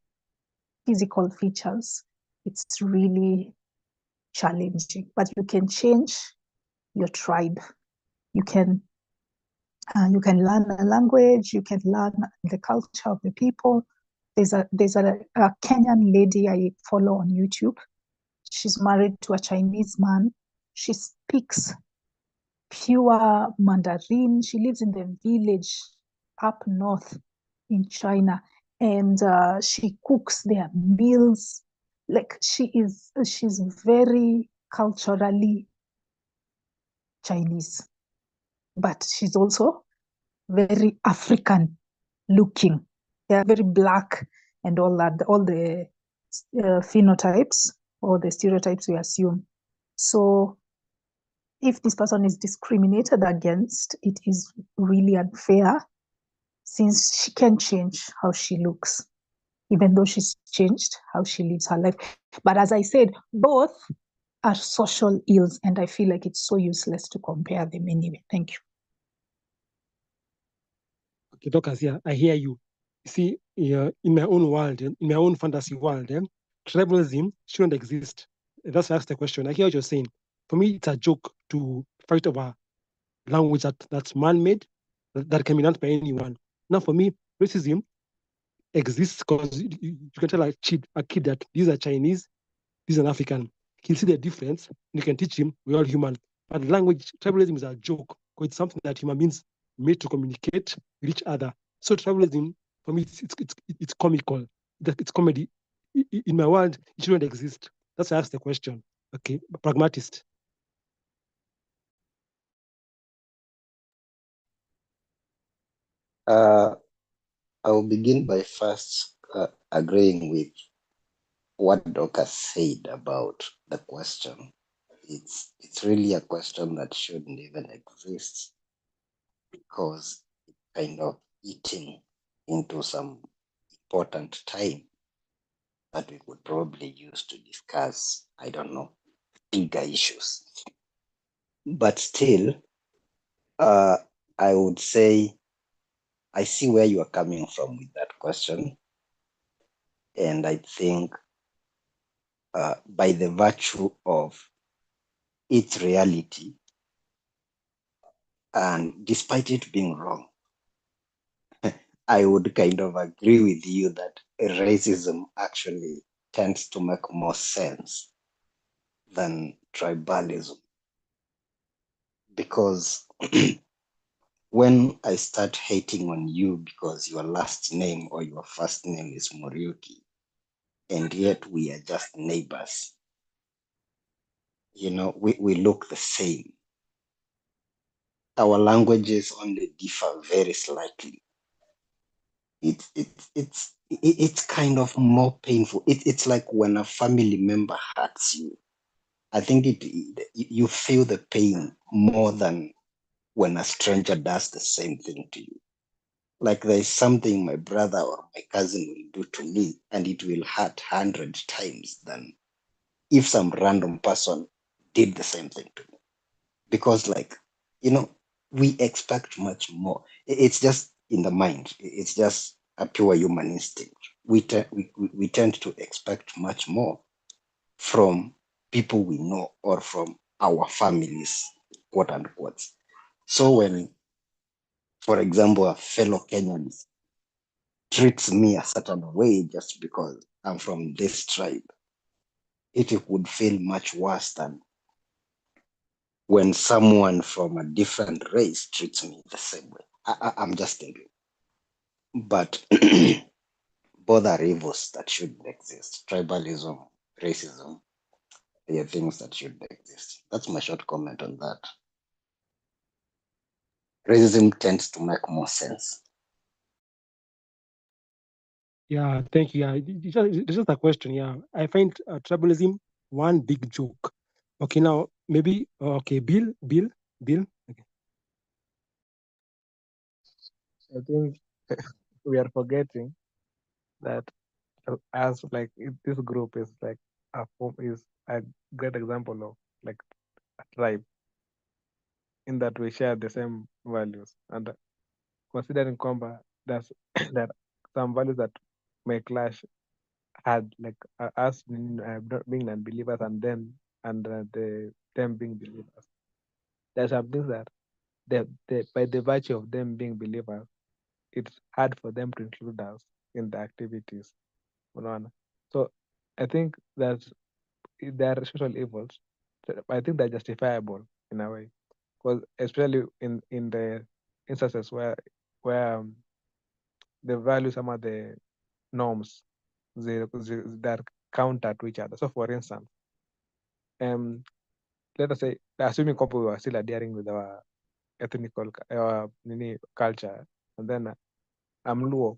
physical features, it's really challenging. But you can change your tribe. You can learn a language. You can learn the culture of the people. There's a Kenyan lady I follow on YouTube. She's married to a Chinese man. She speaks pure Mandarin. She lives in the village up north in China, and she cooks their meals. Like she's very culturally Chinese, but she's also very African looking. They are very black and all that, all the phenotypes or the stereotypes we assume. So if this person is discriminated against, it is really unfair, since she can change how she looks, even though she's changed how she lives her life. But as I said, both are social ills, and I feel like it's so useless to compare them anyway. Thank you. Okay, Dorcas, yeah, I hear you. See, in my own world, in my own fantasy world, tribalism shouldn't exist. That's why I asked the question. I hear what you're saying. For me, it's a joke to fight over language that's man-made, that can be learned by anyone. Now, for me, racism exists because you can tell a kid that these are Chinese, these are African. He'll see the difference, and you can teach him we're all human. But language, tribalism is a joke, because it's something that human beings made to communicate with each other. So tribalism, for me, it's comical. It's comedy. In my world, it shouldn't exist. That's why I asked the question. Okay, pragmatist. I will begin by first agreeing with what Dorcas said about the question. It's really a question that shouldn't even exist, because it's kind of eating into some important time that we could probably use to discuss, I don't know, bigger issues. But still, I would say I see where you are coming from with that question. And I think by the virtue of its reality, and despite it being wrong, I would kind of agree with you that racism actually tends to make more sense than tribalism. Because when I start hating on you because your last name or your first name is Muriuki, and yet we are just neighbors, we look the same. Our languages only differ very slightly. It's kind of more painful. It's like when a family member hurts you. I think you feel the pain more than when a stranger does the same thing to you. Like there's something my brother or my cousin will do to me, and it will hurt 100 times than if some random person did the same thing to me. Because we expect much more. It's just in the mind. It's just a pure human instinct. We tend to expect much more from people we know or from our families, quote unquote. So when, for example, a fellow Kenyan treats me a certain way just because I'm from this tribe, it would feel much worse than when someone from a different race treats me the same way. I'm just thinking. But both are evils that shouldn't exist. Tribalism, racism, they are things that shouldn't exist. That's my short comment on that. racism tends to make more sense. Yeah, thank you. Yeah, it's just a question. Yeah, I find tribalism one big joke. Okay, now maybe okay, Bill. Okay. I think we are forgetting that as like this group is like is a great example of like a tribe in that we share the same values, and considering kwamba there's there are some values that may clash had like us being non-believers and then and them being believers. There's some things that by the virtue of them being believers, it's hard for them to include us in the activities. Unaona? So I think that there are social evils. I think they're justifiable in a way, because especially in the instances where the values, some of the norms, they're counter to each other. So for instance, let us say, assuming couple we were still adhering with our ethnical culture, and then I'm Luo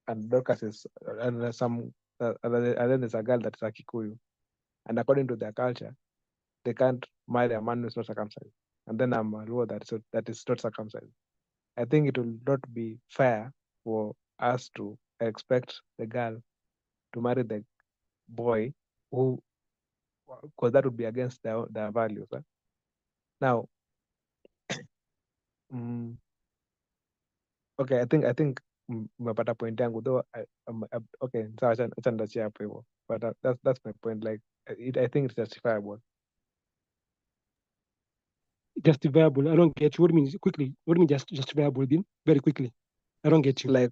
and Dorcas is and and then there's a girl that's a Kikuyu, and according to their culture, they can't marry a man who's not circumcised, and then I'm a Luo that is not circumcised. I think it will not be fair for us to expect the girl to marry the boy who, because that would be against their values. Now, okay, I think umepata point yangu though. Okay, sawa, acha ndachia hapo hivyo, but that's my point. Like I think it's justifiable. Justifiable. I don't get you. What do you mean quickly? What do you mean justifiable? Bill? Very quickly. I don't get you. Like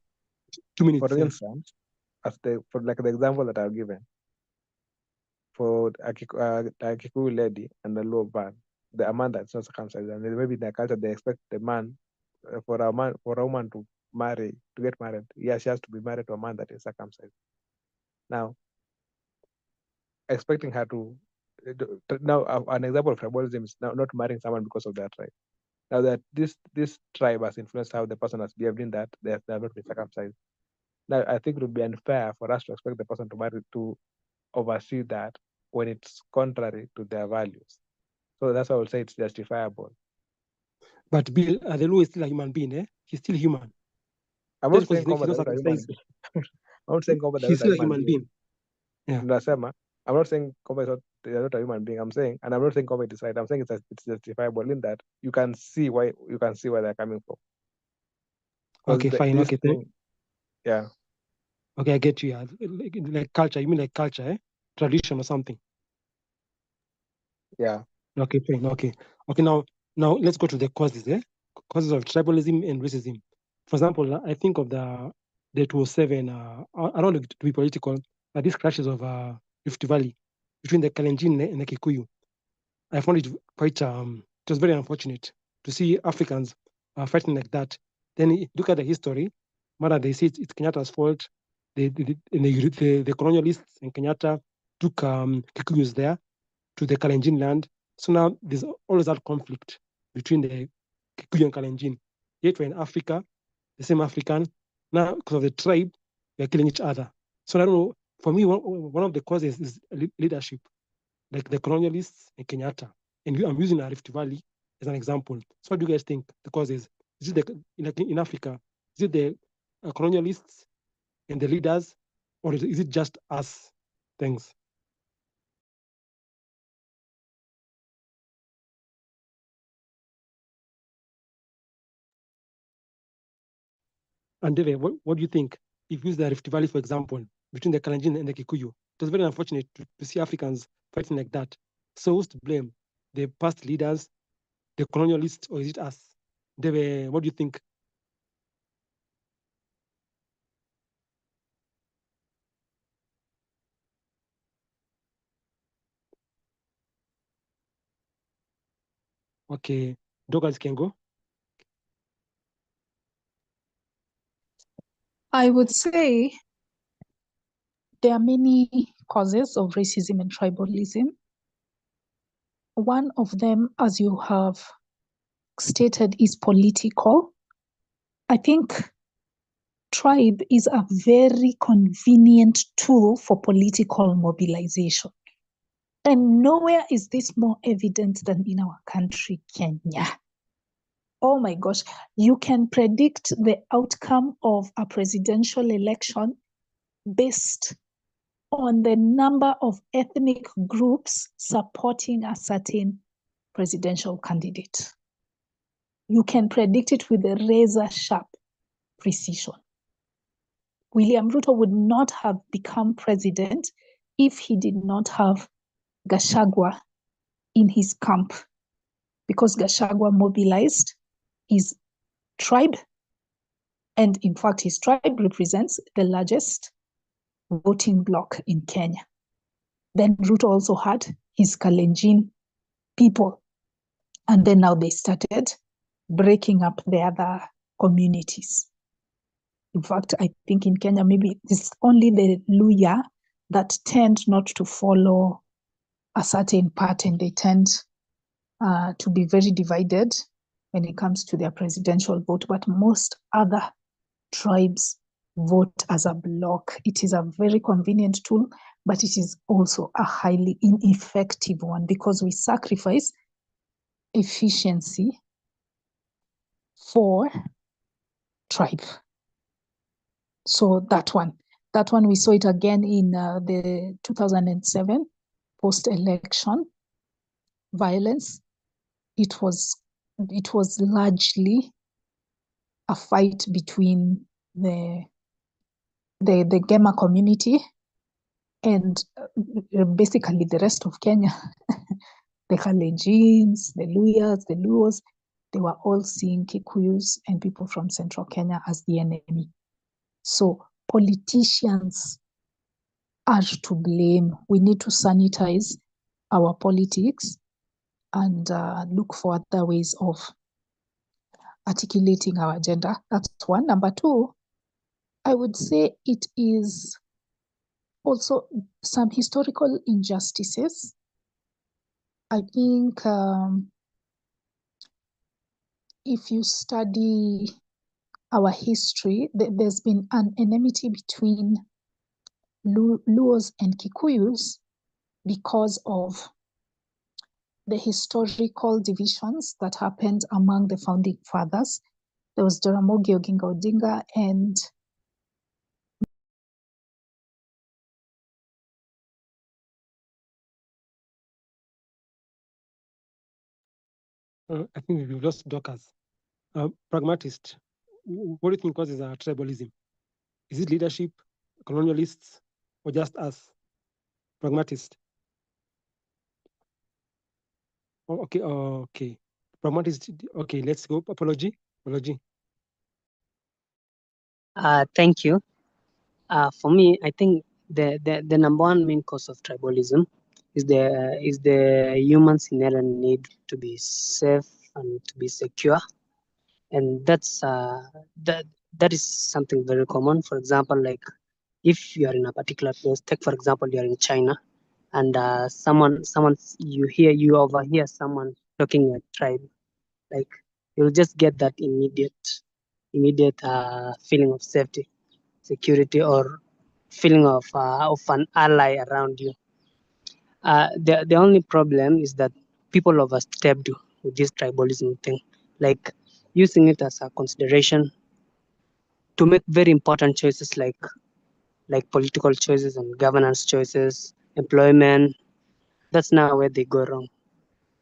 2 minutes. For instance, for like the example that I've given, for a Kikuyu lady and a Luo man, the man that's not circumcised, and maybe in their culture they expect the man for a woman to get married. Yeah, she has to be married to a man that is circumcised. Now, expecting her to now an example of tribalism is now not marrying someone because of their tribe. Now that this tribe has influenced how the person has behaved in that they have not been circumcised. Now I think it would be unfair for us to expect the person to oversee that when it's contrary to their values. So that's why I would say it's justifiable. But Bill, the Luo is still a human being, eh? He's still human. I'm not saying combat is a human being. I'm not saying combat is a human being. Yeah. I'm not saying combat is not a human being. I'm saying, and I'm not saying combat is right. I'm saying it's justifiable in that you can see why they're coming from. Okay, fine. Okay, yeah. Okay, I get you. Yeah. Like culture. You mean like culture, eh? Tradition or something. Yeah. Okay, fine. Okay. Now let's go to the causes, eh? Causes of tribalism and racism. For example, I think of the 207. I don't want to be political, but these clashes of Rift Valley between the Kalenjin and the Kikuyu. I found it quite it was very unfortunate to see Africans fighting like that. Then look at the history. Mother, they say it's Kenyatta's fault. The colonialists in Kenyatta took Kikuyus there to the Kalenjin land. So now there's always that conflict between the Kikuyu and Kalenjin. Yet we're in Africa, the same African. Now, because of the tribe, we're killing each other. So I don't know. For me, one of the causes is leadership, like the colonialists in Kenyatta. And I'm using Rift Valley as an example. So what do you guys think the causes? Is it in Africa? Is it the colonialists and the leaders, or is it just us? Thanks. And Dave, what do you think? If you use the Rift Valley, for example, between the Kalenjin and the Kikuyu, it was very unfortunate to see Africans fighting like that. So who's to blame? The past leaders, the colonialists, or is it us? Dave, what do you think? Okay, Douglas can go. I would say there are many causes of racism and tribalism. One of them, as you have stated is political. I think tribe is a very convenient tool for political mobilization. And nowhere is this more evident than in our country, Kenya. Oh my gosh, you can predict the outcome of a presidential election based on the number of ethnic groups supporting a certain presidential candidate. You can predict it with a razor-sharp precision. William Ruto would not have become president if he did not have Gachagua in his camp, because Gachagua mobilized his tribe, and in fact, his tribe represents the largest voting bloc in Kenya. Then Ruto also had his Kalenjin people, and then now they started breaking up the other communities. In fact, I think in Kenya, maybe it's only the Luya that tend not to follow a certain pattern. They tend to be very divided when it comes to their presidential vote, but most other tribes vote as a bloc. It is a very convenient tool, but it is also a highly ineffective one because we sacrifice efficiency for tribe. So that one we saw it again in the 2007 post-election violence. It was largely a fight between the Gema community and basically the rest of Kenya. The Kalenjins, the Luyas, the Luos, they were all seeing Kikuyus and people from central Kenya as the enemy. So politicians are to blame. We need to sanitize our politics and look for other ways of articulating our agenda. That's one. Number two, I would say it is also some historical injustices. I think if you study our history, there's been an enmity between Luos and Kikuyus because of the historical divisions that happened among the founding fathers. There was Jaramogi Oginga Odinga and I think we've lost Dorcas. Pragmatist, what do you think causes tribalism? Is it leadership, colonialists, or just us? Pragmatist. Oh, okay. Pragmatist. Okay, let's go. Apology. Thank you. For me, I think the number one main cause of tribalism is the human's inherent need to be safe and to be secure, and that's that is something very common. For example, like if you are in a particular place, take for example you are in China, and someone you overhear someone talking your tribe, like you'll just get that immediate feeling of safety, security, or feeling of an ally around you. The only problem is that people overstepped with this tribalism thing, like using it as a consideration to make very important choices like political choices and governance choices, employment. That's now where they go wrong.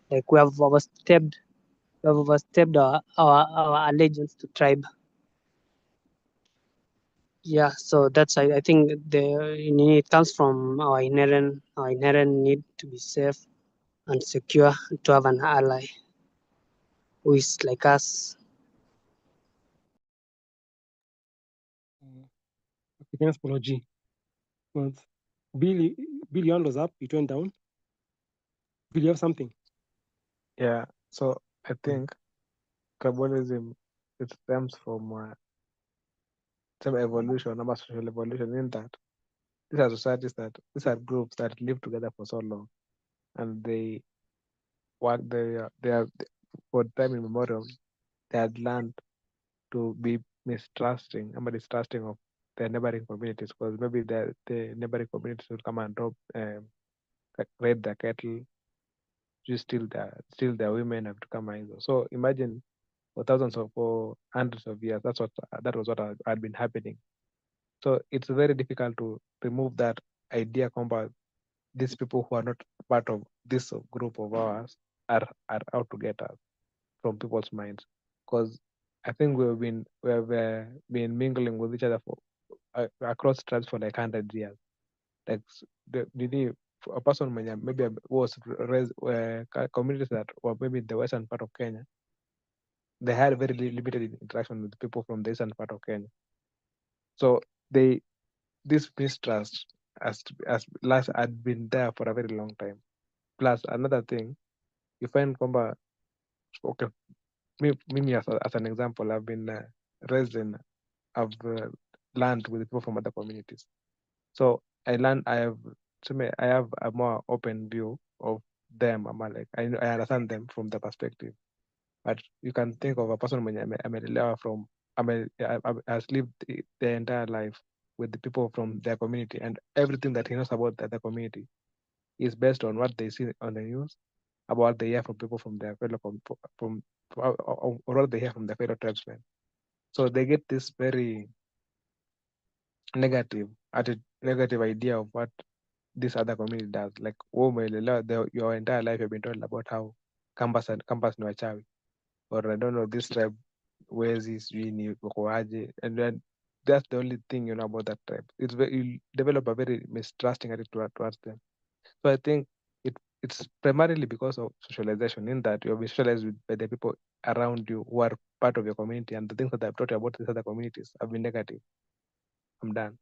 Like we have overstepped our allegiance to tribe. Yeah, so that's I think it comes from our inherent need to be safe and secure, to have an ally who is like us. Okay, thanks, Apology. Well, Billy, your hand was up. It went down. Billy, you have something? Yeah. So I think tribalism, it stems from some evolution, about social evolution, in that these are societies these are groups that live together for so long, and they for time immemorial, they had learned to be mistrusting and distrusting of their neighboring communities, because maybe the neighboring communities will come and drop, raid their cattle, just steal their women, have to come and so imagine for hundreds of years, that was what had been happening. So it's very difficult to remove that idea combat. These people who are not part of this group of ours are out to get us from people's minds, because I think we have been mingling with each other for across tribes for like 100 years. Like a person maybe was raised communities that were maybe in the western part of Kenya, they had very limited interaction with people from the eastern part of Kenya. So this mistrust had been there for a very long time. Plus another thing, you find kwamba, okay, me as an example, I've been raised in, I've learned with people from other communities. So I have a more open view of them. I'm like, I understand them from the perspective. But you can think of a person who has lived their entire life with the people from their community, and everything that he knows about the other community is based on what they see on the news, about what they hear from people from their fellow or what they hear from their fellow tribesmen. So they get this very negative idea of what this other community does. Like, your entire life you've been told about how campus ni wachawi, or I don't know, this tribe wezi sijui ni wakoaje, and then that's the only thing you know about that tribe. You develop a very mistrusting attitude towards them. So I think it's primarily because of socialization, in that you're socialized by the people around you who are part of your community, and the things that I've taught you about these other communities have been negative. I'm done.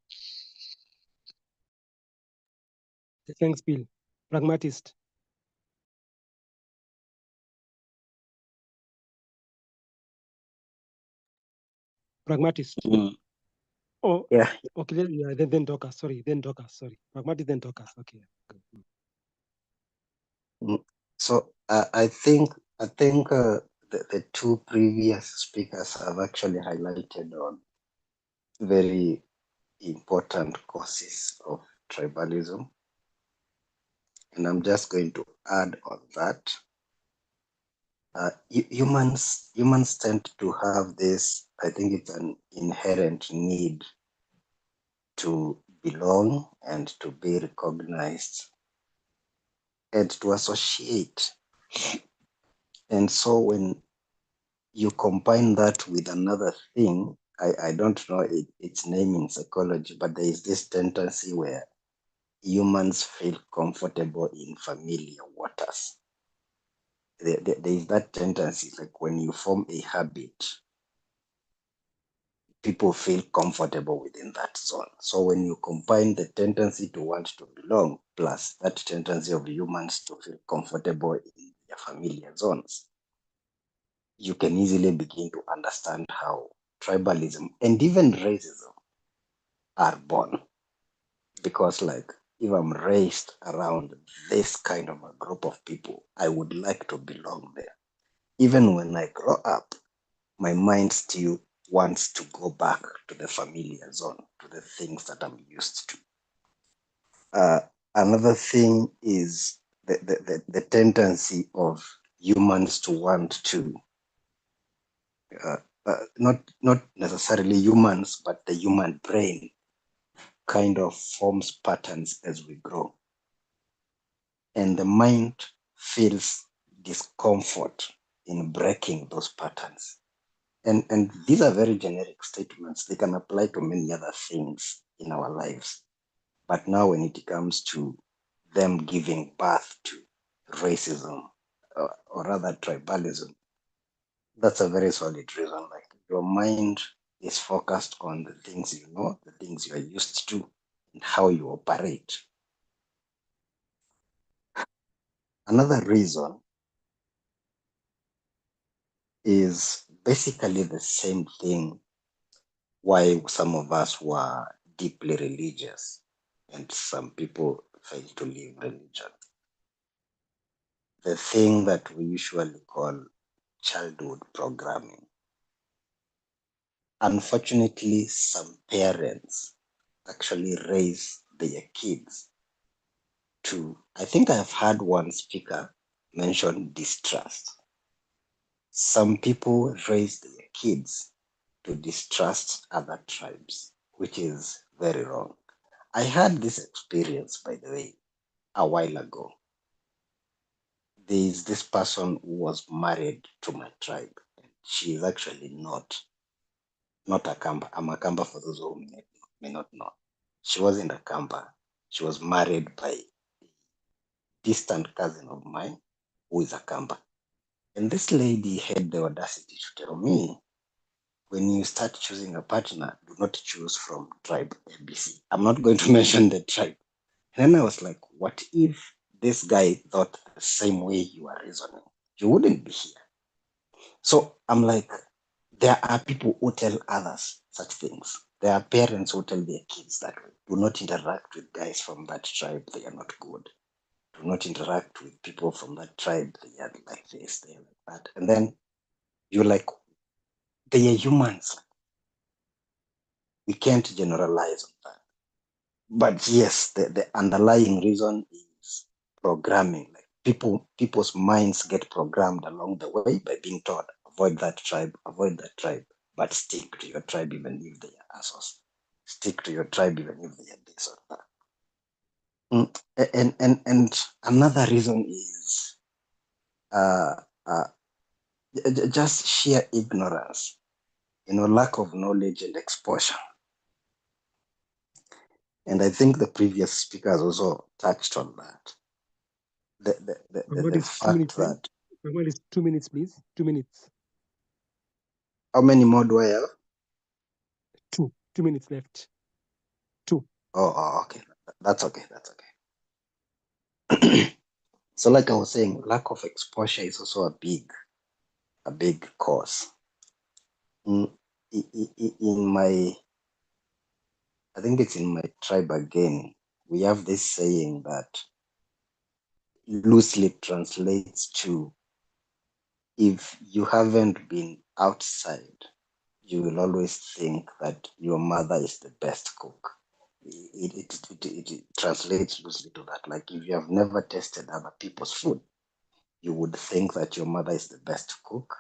Thanks, Bill. Pragmatist. Pragmatist. Oh, yeah. Okay, then Dorcas. Sorry, then Dorcas. Sorry, Pragmatist, then Dorcas. Okay. So I think the two previous speakers have actually highlighted on very important causes of tribalism, and I'm just going to add on that. Humans tend to have this, I think it's an inherent need to belong and to be recognized and to associate. And so when you combine that with another thing, I don't know its name in psychology, but there is this tendency where humans feel comfortable in familiar waters. There is that tendency, like when you form a habit, people feel comfortable within that zone. So when you combine the tendency to want to belong plus that tendency of humans to feel comfortable in their familiar zones, you can easily begin to understand how tribalism and even racism are born. Because like, if I'm raised around this kind of a group of people, I would like to belong there. Even when I grow up, my mind still wants to go back to the familiar zone, to the things that I'm used to. Another thing is the tendency of humans to want to, not necessarily humans, but the human brain kind of forms patterns as we grow. And the mind feels discomfort in breaking those patterns. And these are very generic statements. They can apply to many other things in our lives. But now when it comes to them giving birth to racism, or rather tribalism, that's a very solid reason. Like, your mind is focused on the things you know, the things you are used to, and how you operate. Another reason is basically the same thing why some of us were deeply religious and some people fail to live religion. The thing that we usually call childhood programming. Unfortunately, some parents actually raise their kids to, I think I've heard one speaker mention distrust. Some people raise their kids to distrust other tribes, which is very wrong. I had this experience, by the way, a while ago. There's this person who was married to my tribe. She is actually not a Kamba. I'm a Kamba for those who may not know. She wasn't a Kamba. She was married by a distant cousin of mine who is a Kamba. And this lady had the audacity to tell me, when you start choosing a partner, do not choose from tribe ABC. I'm not going to mention the tribe. And then I was like, what if this guy thought the same way you are reasoning? You wouldn't be here. So I'm like, there are people who tell others such things. There are parents who tell their kids that do not interact with guys from that tribe, they are not good. Do not interact with people from that tribe, they are like this, they are like that. And then you're like, they are humans. We can't generalize on that. But yes, the underlying reason is programming. Like people's minds get programmed along the way by being taught, avoid that tribe, but stick to your tribe even if they are assholes. Stick to your tribe even if they are this or that. And another reason is just sheer ignorance, lack of knowledge and exposure. And I think the previous speakers also touched on that. The fact that... What is 2 minutes, please? 2 minutes. How many more do I have? 2 minutes left. 2. Oh, okay. That's okay. So like I was saying, lack of exposure is also a big cause. In my, I think it's in my tribe again, we have this saying that loosely translates to, if you haven't been outside, you will always think that your mother is the best cook. It translates loosely to that. Like, if you have never tasted other people's food, you would think that your mother is the best cook.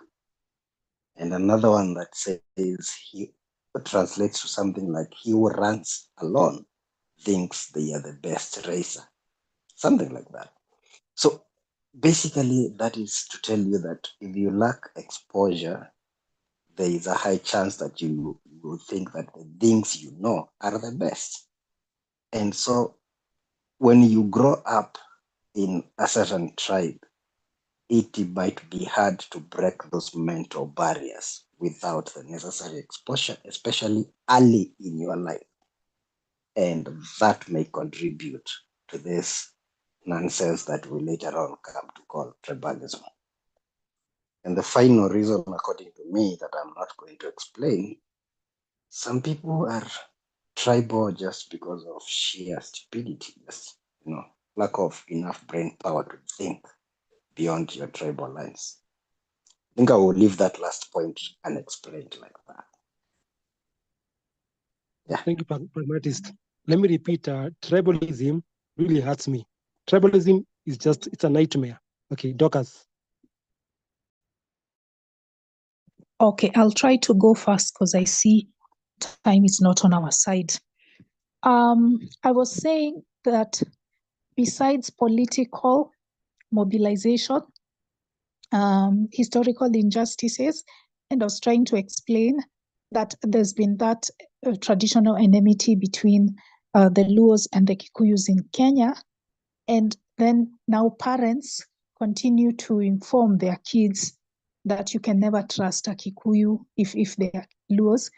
And another one that says, he translates to something like, he who runs alone thinks they are the best racer. Something like that. So basically, that is to tell you that if you lack exposure, there is a high chance that you will think that the things you know are the best. And so when you grow up in a certain tribe, it might be hard to break those mental barriers without the necessary exposure, especially early in your life. And that may contribute to this nonsense that we later on come to call tribalism. And the final reason, according to me, that I'm not going to explain, some people are tribal just because of sheer stupidity, just, lack of enough brain power to think beyond your tribal lines. I think I will leave that last point unexplained like that. Yeah. Thank you, pragmatist. Let me repeat, tribalism really hurts me. Tribalism is it's a nightmare. Okay, Dorcas. Okay, I'll try to go fast because I see time is not on our side. I was saying that besides political mobilization, historical injustices, and I was trying to explain that there's been that traditional enmity between the Luos and the Kikuyus in Kenya, and then now parents continue to inform their kids that you can never trust a Kikuyu if they are Luos,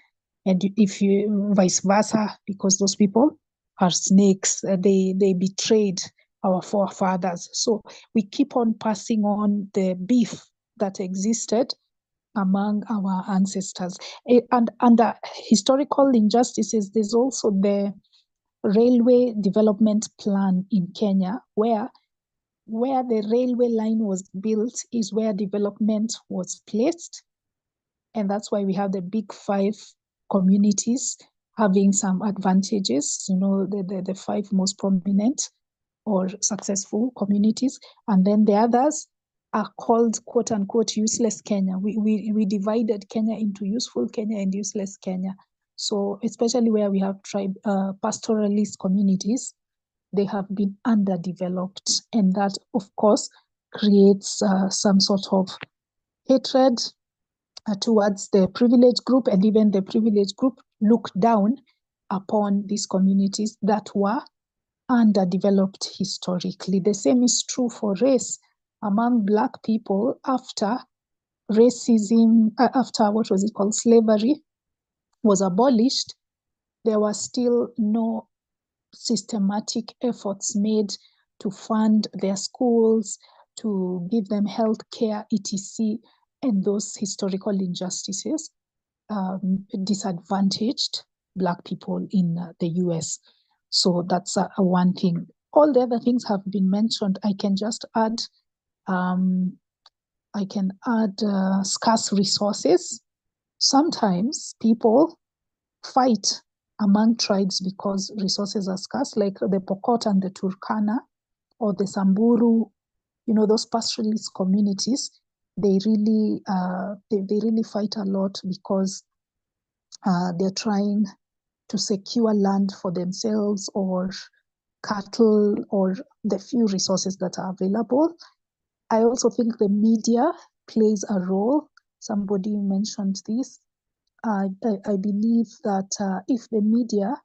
and if you vice versa, because those people are snakes. They betrayed our forefathers. So we keep on passing on the beef that existed among our ancestors. And under historical injustices, there's also the railway development plan in Kenya, where where the railway line was built is where development was placed. And that's why we have the big 5 communities having some advantages, the 5 most prominent or successful communities. And then the others are called quote unquote useless Kenya. We divided Kenya into useful Kenya and useless Kenya. So especially where we have pastoralist communities, they have been underdeveloped. And that, of course, creates some sort of hatred towards the privileged group, and even the privileged group look down upon these communities that were underdeveloped historically. The same is true for race among Black people after racism, after what was it called, slavery was abolished. There were still no systematic efforts made to fund their schools, to give them health care, etc. And those historical injustices disadvantaged Black people in the US. So that's one thing. All the other things have been mentioned. I can just add, scarce resources. Sometimes people fight among tribes because resources are scarce, like the Pokot and the Turkana or the Samburu, those pastoralist communities. They really fight a lot because they're trying to secure land for themselves or cattle or the few resources that are available. I also think the media plays a role. Somebody mentioned this. I believe that if the media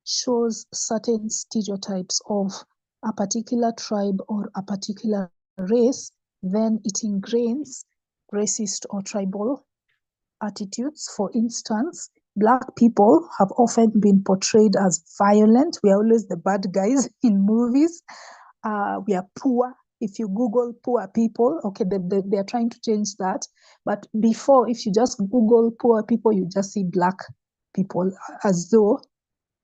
shows certain stereotypes of a particular tribe or a particular race, then it ingrains racist or tribal attitudes. For instance, Black people have often been portrayed as violent. We are always the bad guys in movies. We are poor. If you Google poor people, okay, they are trying to change that. But before, if you just Google poor people, you just see Black people, as though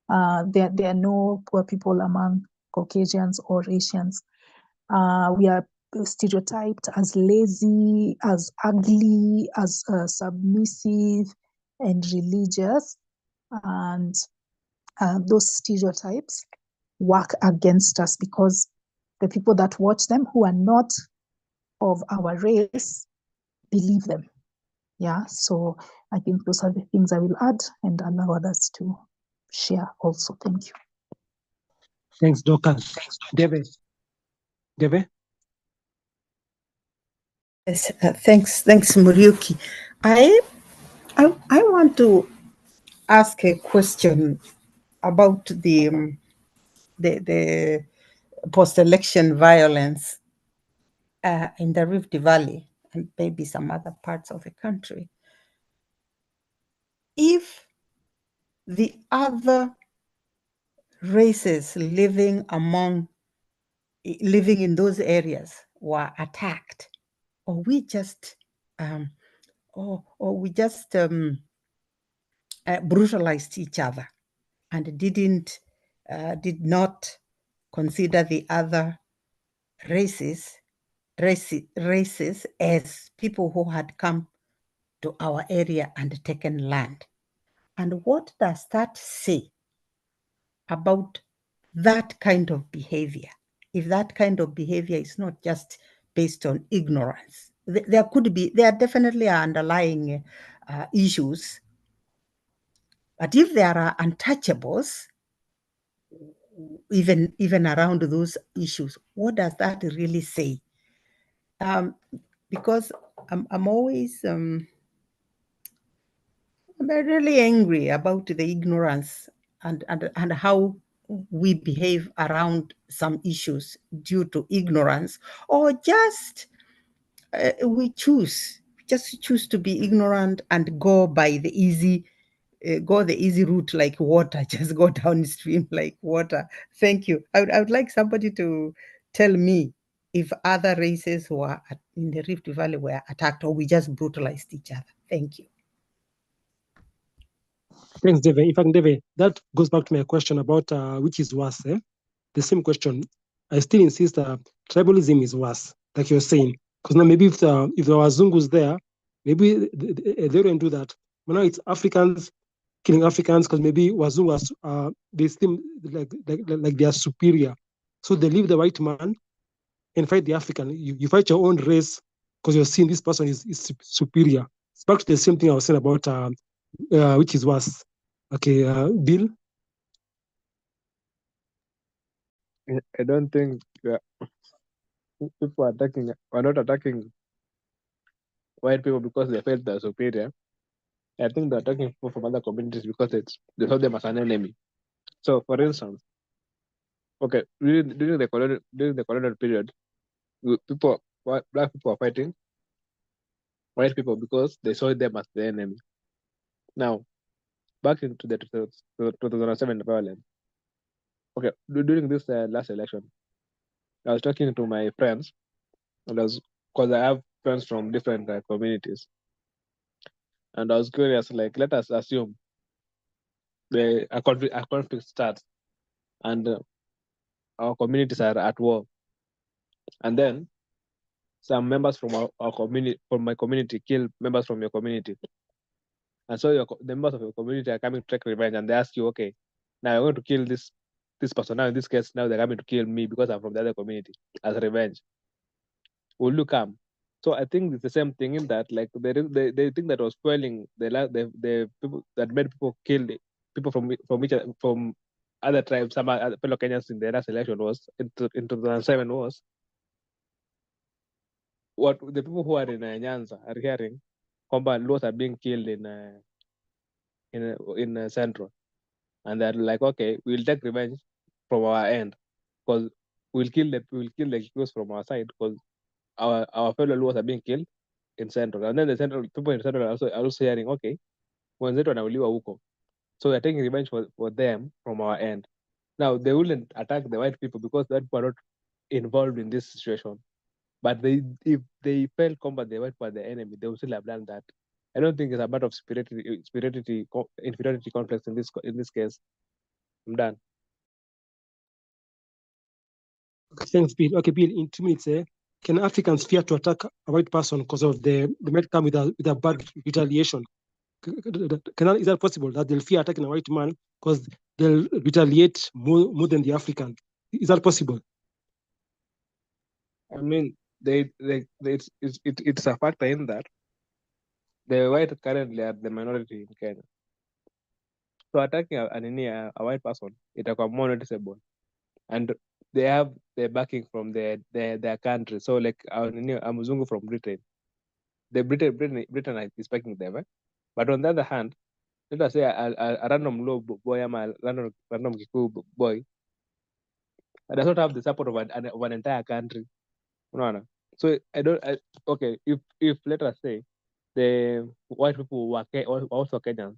there are no poor people among Caucasians or Asians. We are stereotyped as lazy, as ugly, as submissive and religious. And those stereotypes work against us because the people that watch them who are not of our race believe them. Yeah, so I think those are the things I will add and allow others to share also. Thank you. Thanks, Dorcas. David. Yes, thanks, Muriuki. I want to ask a question about the post-election violence in the Rift Valley and maybe some other parts of the country. If the other races living in those areas were attacked, or we just brutalized each other and did not consider the other races as people who had come to our area and taken land. And what does that say about that kind of behavior? If that kind of behavior is not just based on ignorance, there are definitely underlying issues. But if there are untouchables, even around those issues, what does that really say? Because I'm always really angry about the ignorance and how we behave around some issues due to ignorance, or just we choose to be ignorant and go by the easy route like water, just go downstream like water. Thank you. I would like somebody to tell me if other races who are in the Rift Valley were attacked, or we just brutalized each other. Thank you. Thanks, Dave. In fact, Dave, that goes back to my question about which is worse. The same question. I still insist tribalism is worse, like you're saying. Because now maybe if there were Zungus there, maybe they wouldn't do that. But now it's Africans killing Africans because maybe Wazungus they seem like they are superior. So they leave the white man and fight the African. You fight your own race because you're seeing this person is superior. It's back to the same thing I was saying about which is worse. Okay, Bill? I don't think people are not attacking white people because they felt they're superior. I think they're attacking people from other communities because they saw them as an enemy. So, for instance, okay, during the colonial period, black people are fighting white people because they saw them as the enemy. Now, back into the 2007 violence. Okay, during this last election, I was talking to my friends, and because I have friends from different communities, and I was curious, like, let us assume a conflict starts, and our communities are at war, and then some members from our community, from my community, kill members from your community, and so the members of your community are coming to take revenge, and they ask you, okay, now I'm going to kill this person. Now in this case, now they're coming to kill me because I'm from the other community as revenge. Will you come? So I think it's the same thing in that, like, they think that was fueling the people that made people kill people from other tribes, some other fellow Kenyans in the last election was in 2007 was what the people who are in Nyanza are hearing. Combat laws are being killed in Central, and they're like, okay, we'll take revenge from our end because we'll kill the Kikus from our side because our fellow laws are being killed in Central, and then the Central people in Central are also hearing, okay, wenzetu wanauliwa huko, so we're taking revenge for them from our end. Now they wouldn't attack the white people because the white people are not involved in this situation, but if they felt combat the white people are the enemy, they would still have done that. I don't think it's a matter of inferiority complex in this case. I'm done. Okay, thanks, Bill. Okay, Bill, in 2 minutes, can Africans fear to attack a white person because of they might come with a bad retaliation? Is that possible that they'll fear attacking a white man because they'll retaliate more than the African? Is that possible? I mean, it's a factor in that the white currently are the minority in Kenya. So attacking a white person, it is more noticeable, and they have the backing from their country. So like a Mzungu from Britain, Britain is backing them. But on the other hand, let us say a random low boy, a random Kikuyu boy, does not have the support of an entire country. So okay, if let us say the white people were also Kenyans,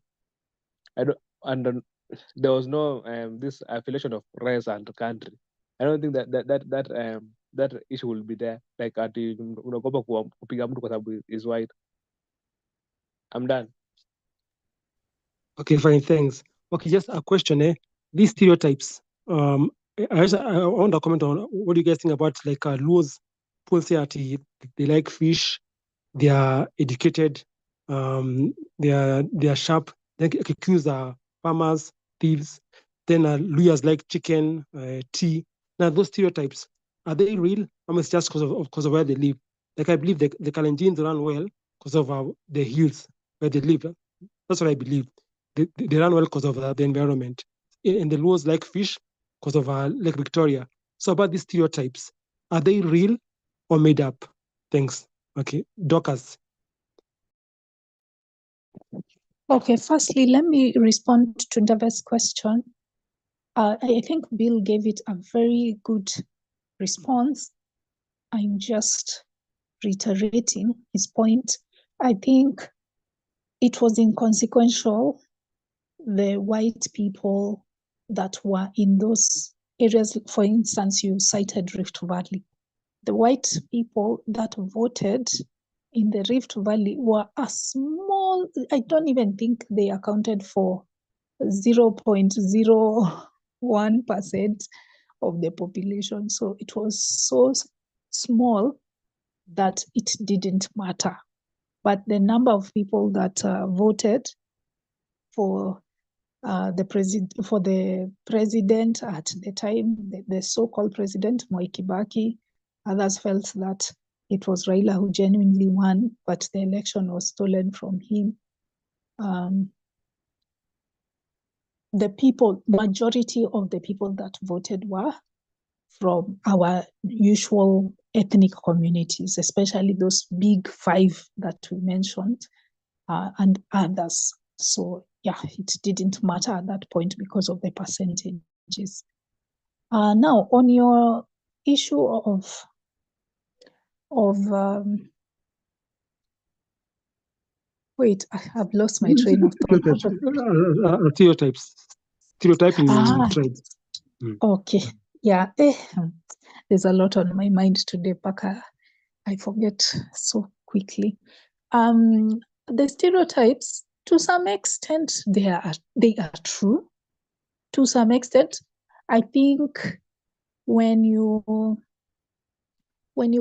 there was no this affiliation of race and country. I don't think that issue will be there. Like unagopa kupiga mtu kwa sababu is white. I'm done. Okay, fine, thanks. Okay, just a question. These stereotypes. I want to comment on what do you guys think about like Luos. People say that they like fish, they are educated, they are sharp. Then accuse farmers, thieves. Then Luyas like chicken, tea. Now those stereotypes, are they real? I mean, it's just because of where they live. Like I believe the Kalenjins run well because of the hills where they live. That's what I believe. They run well because of the environment. And the Luos like fish because of Lake Victoria. So about these stereotypes, are they real or made up? Thanks. Okay, Dorcas. Okay, firstly, let me respond to David's question. I think Bill gave it a very good response. I'm just reiterating his point. I think it was inconsequential, the white people that were in those areas. For instance, you cited Rift Valley. The white people that voted in the Rift Valley were a small, I don't even think they accounted for 0.01% of the population. So it was so small that it didn't matter. But the number of people that voted for the president at the time, the so-called president, Moi Kibaki, others felt that it was Raila who genuinely won, but the election was stolen from him. Majority of the people that voted were from our usual ethnic communities, especially those big five that we mentioned, and others. So yeah, it didn't matter at that point because of the percentages. Now, on your issue of wait, I have lost my train of thought. Stereotyping tribes. Okay, yeah, there's a lot on my mind today, Paka. I forget so quickly. The stereotypes, to some extent, they are true. To some extent, I think when you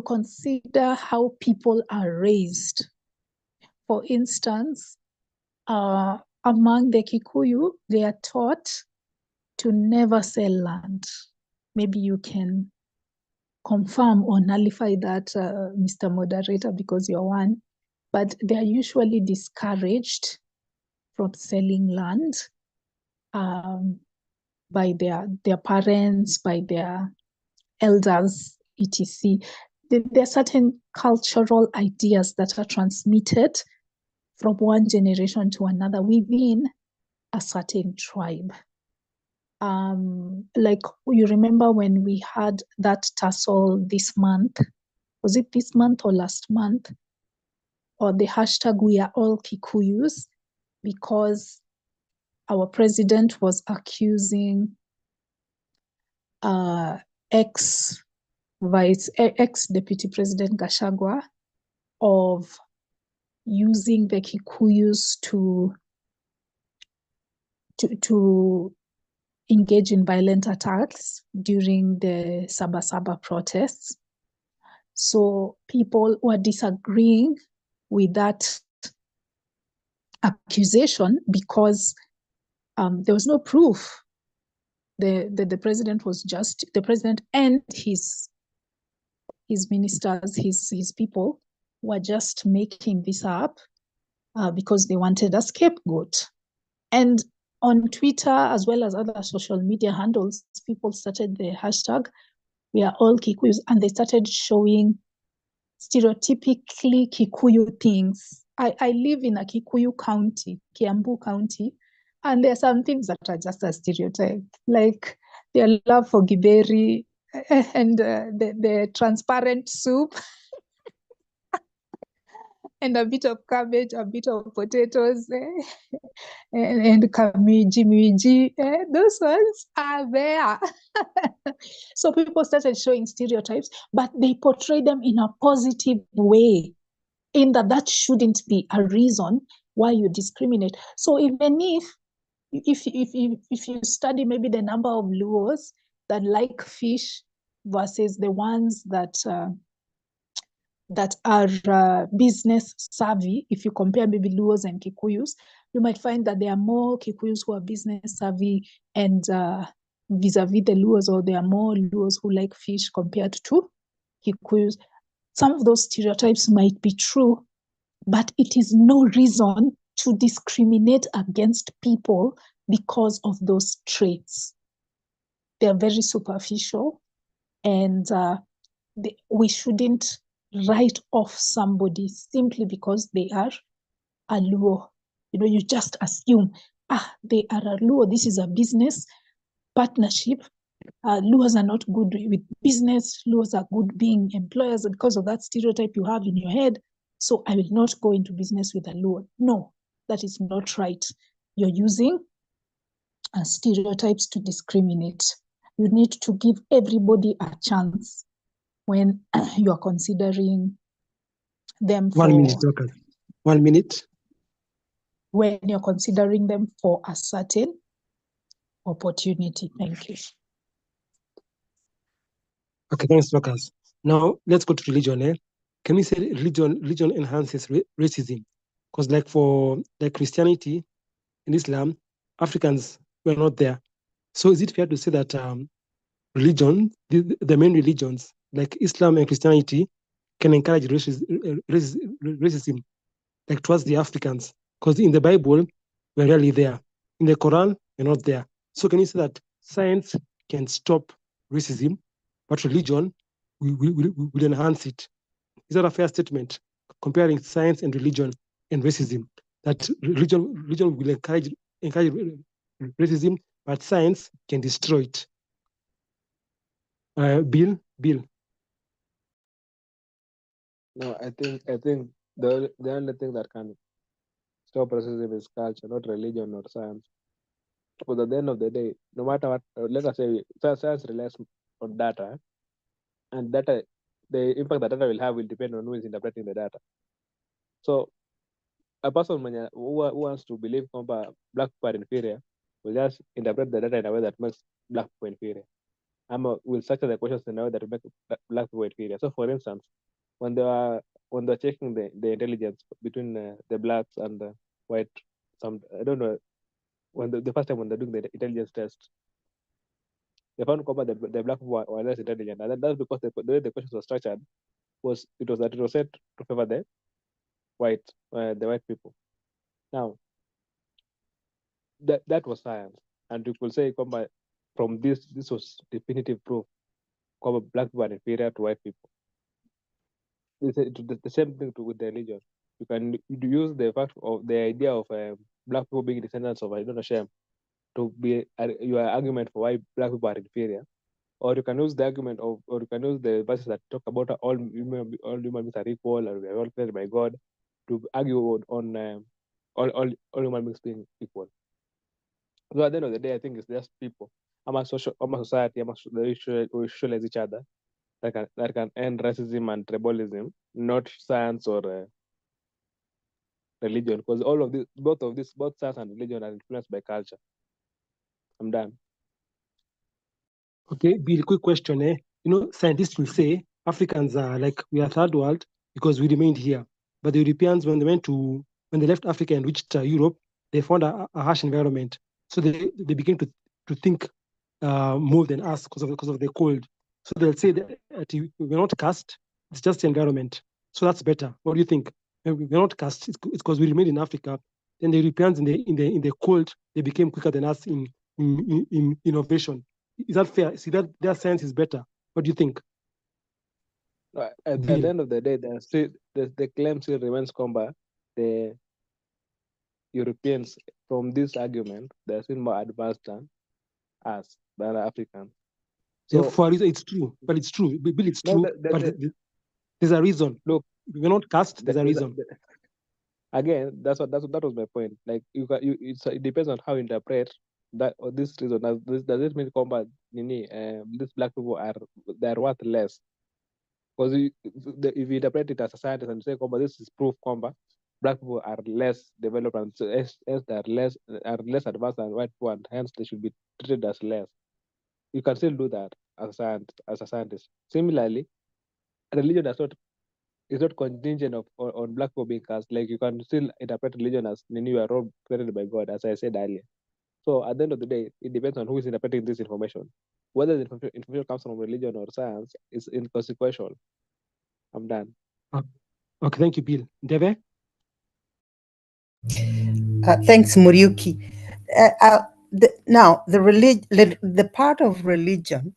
consider how people are raised, for instance, among the Kikuyu, they are taught to never sell land. Maybe you can confirm or nullify that, Mr. Moderator, because you're one. But they are usually discouraged from selling land by their parents, by their elders, etc. There are certain cultural ideas that are transmitted from one generation to another within a certain tribe. Like, you remember when we had that tussle this month? Was it this month or last month? Or the hashtag "We Are All Kikuyus," because our president was accusing ex-deputy president Gachagua of using the Kikuyus to engage in violent attacks during the Sabasaba protests. So people were disagreeing with that accusation because there was no proof. The president was just the president, and his ministers, his people were just making this up because they wanted a scapegoat. And on Twitter, as well as other social media handles, people started the hashtag "We Are All Kikuyus," and they started showing stereotypically Kikuyu things. I live in a Kikuyu county, Kiambu County, and there are some things that are just a stereotype, like their love for giberi and the transparent soup and a bit of cabbage, a bit of potatoes, and kamiji. Those ones are there. So people started showing stereotypes, but they portray them in a positive way, in that shouldn't be a reason why you discriminate. So even if you study maybe the number of Luos that like fish versus the ones that are business savvy, if you compare maybe Luos and Kikuyus, you might find that there are more Kikuyus who are business savvy and vis-a-vis the Luos, or there are more Luos who like fish compared to Kikuyus. Some of those stereotypes might be true, but it is no reason to discriminate against people because of those traits. They are very superficial, and we shouldn't write off somebody simply because they are a Luo. You just assume, they are a Luo. This is a business partnership. Luos are not good with business. Luos are good being employers because of that stereotype you have in your head. So I will not go into business with a Luo. No, that is not right. You're using stereotypes to discriminate. You need to give everybody a chance when you are considering them for 1 minute, okay. 1 minute. When you're considering them for a certain opportunity. Thank you. Okay, thanks, Lucas. Now let's go to religion. Can we say religion enhances racism? Because like for like Christianity and Islam, Africans were not there. So is it fair to say that religion, the main religions like Islam and Christianity, can encourage racism like towards the Africans? Because in the Bible, we're rarely there. In the Quran, we're not there. So can you say that science can stop racism, but religion will enhance it? Is that a fair statement? Comparing science and religion and racism, that religion will encourage racism, but science can destroy it. Bill. No, I think the only thing that can stop racism is culture, not religion or science. Because at the end of the day, no matter what, let us say science relies on data, and data, the impact that data will have will depend on who is interpreting the data. So a person who wants to believe black people are inferior will just interpret the data in a way that makes black people inferior. Will structure the questions in a way that will make black people inferior. So for instance, when they're checking the intelligence between the blacks and the white, I don't know, when the first time when they're doing the intelligence test, they found the black people were less intelligent, and that's because the way the questions were structured was set to favor the white people. Now that was science, and you could say from this was definitive proof black people are inferior to white people. It's the same thing with the religion. You can use the fact of the idea of black people being descendants of I don't know Shem to be your argument for why black people are inferior, or you can use the argument or you can use the verses that talk about all human beings are equal and we are all created by God to argue on all human beings being equal. So at the end of the day, I think it's just people. I'm a society, we socialize each other that can end racism and tribalism, not science or religion, because both science and religion are influenced by culture. I'm done. Okay, Bill, quick question. Scientists will say Africans are like we are third world because we remained here. But the Europeans, when they left Africa and reached Europe, they found a harsh environment. So they began to think more than us because of the cold. So they'll say that we're not cast, it's just the environment. So that's better. What do you think? We're not cast, it's because we remained in Africa. Then the Europeans in the cold, they became quicker than us in innovation. Is that fair? See that their science is better. What do you think? At the end of the day, the claim still remains the Europeans from this argument, they're still more advanced than us, than Africans. So for a reason, it's true, but it's true. Bill, it's true, but there's a reason. Look, we're not cast. There's a reason. Again, that was my point. Like it depends on how you interpret that or this reason. Does it mean these black people they're worth less? Because if you interpret it as a scientist and say this is proof black people are less developed and so they're less advanced than white people, and hence they should be treated as less. You can still do that as a scientist. Similarly, religion is not contingent on black people being cast. Like you can still interpret religion as you are all created by God, as I said earlier. So at the end of the day, it depends on who is interpreting this information. Whether the information comes from religion or science is inconsequential. I'm done. Okay, thank you, Bill. Deve? Thanks, Muriuki. Now, the part of religion.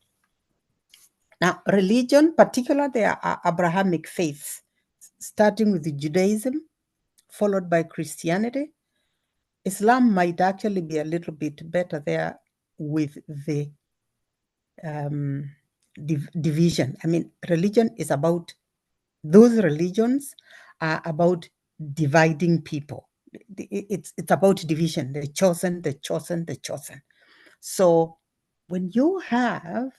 Now, religion, particularly the Abrahamic faiths, starting with Judaism, followed by Christianity. Islam might actually be a little bit better there with the division. I mean, religion is about, those religions are about dividing people. It's about division, the chosen, the chosen, the chosen. So when you have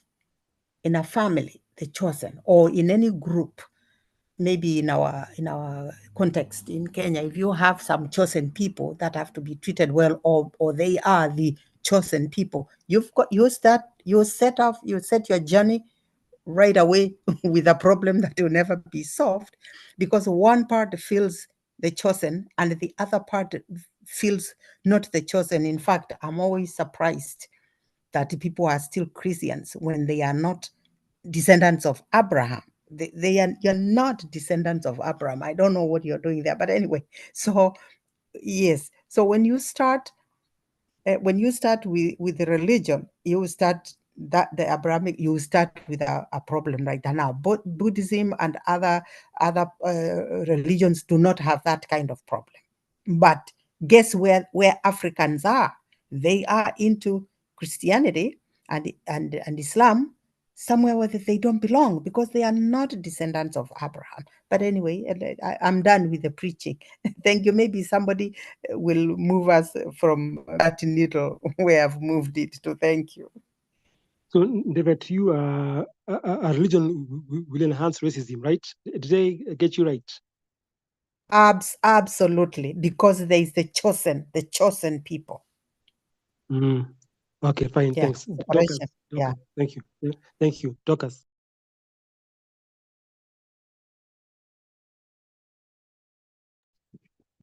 in a family the chosen, or in any group, maybe in our context in Kenya, if you have some chosen people that have to be treated well, or they are the chosen people, you set your journey right away with a problem that will never be solved, because one part feels the chosen and the other part feels not the chosen. In fact, I'm always surprised that people are still Christians when they are not descendants of Abraham. You're not descendants of Abraham. I don't know what you're doing there, but anyway. So yes. So when you start with the religion, you start that the Abrahamic, you start with a problem right now. Both Buddhism and other religions do not have that kind of problem. But guess where Africans are? They are into Christianity and Islam, somewhere where they don't belong, because they are not descendants of Abraham. But anyway, I'm done with the preaching. Thank you. Maybe somebody will move us from that needle where I've moved it to. Thank you. So, David, you a religion will enhance racism, right? Did I get you right? Absolutely, because there is the chosen people. Okay, fine. Yeah. Thanks. Dorcas. Yeah. Thank you. Thank you. Dorcas.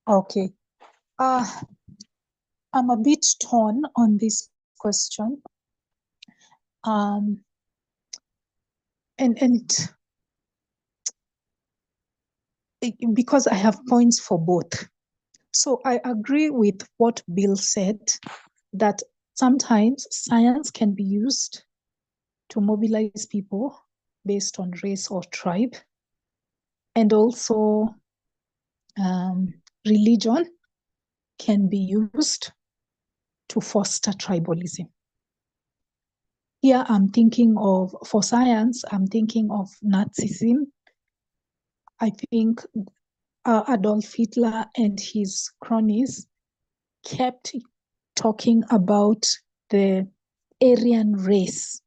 Okay. I'm a bit torn on this question. Because I have points for both. So I agree with what Bill said, that sometimes science can be used to mobilize people based on race or tribe. And also religion can be used to foster tribalism. Here I'm thinking of, for science, I'm thinking of Nazism. I think Adolf Hitler and his cronies kept talking about the Aryan race,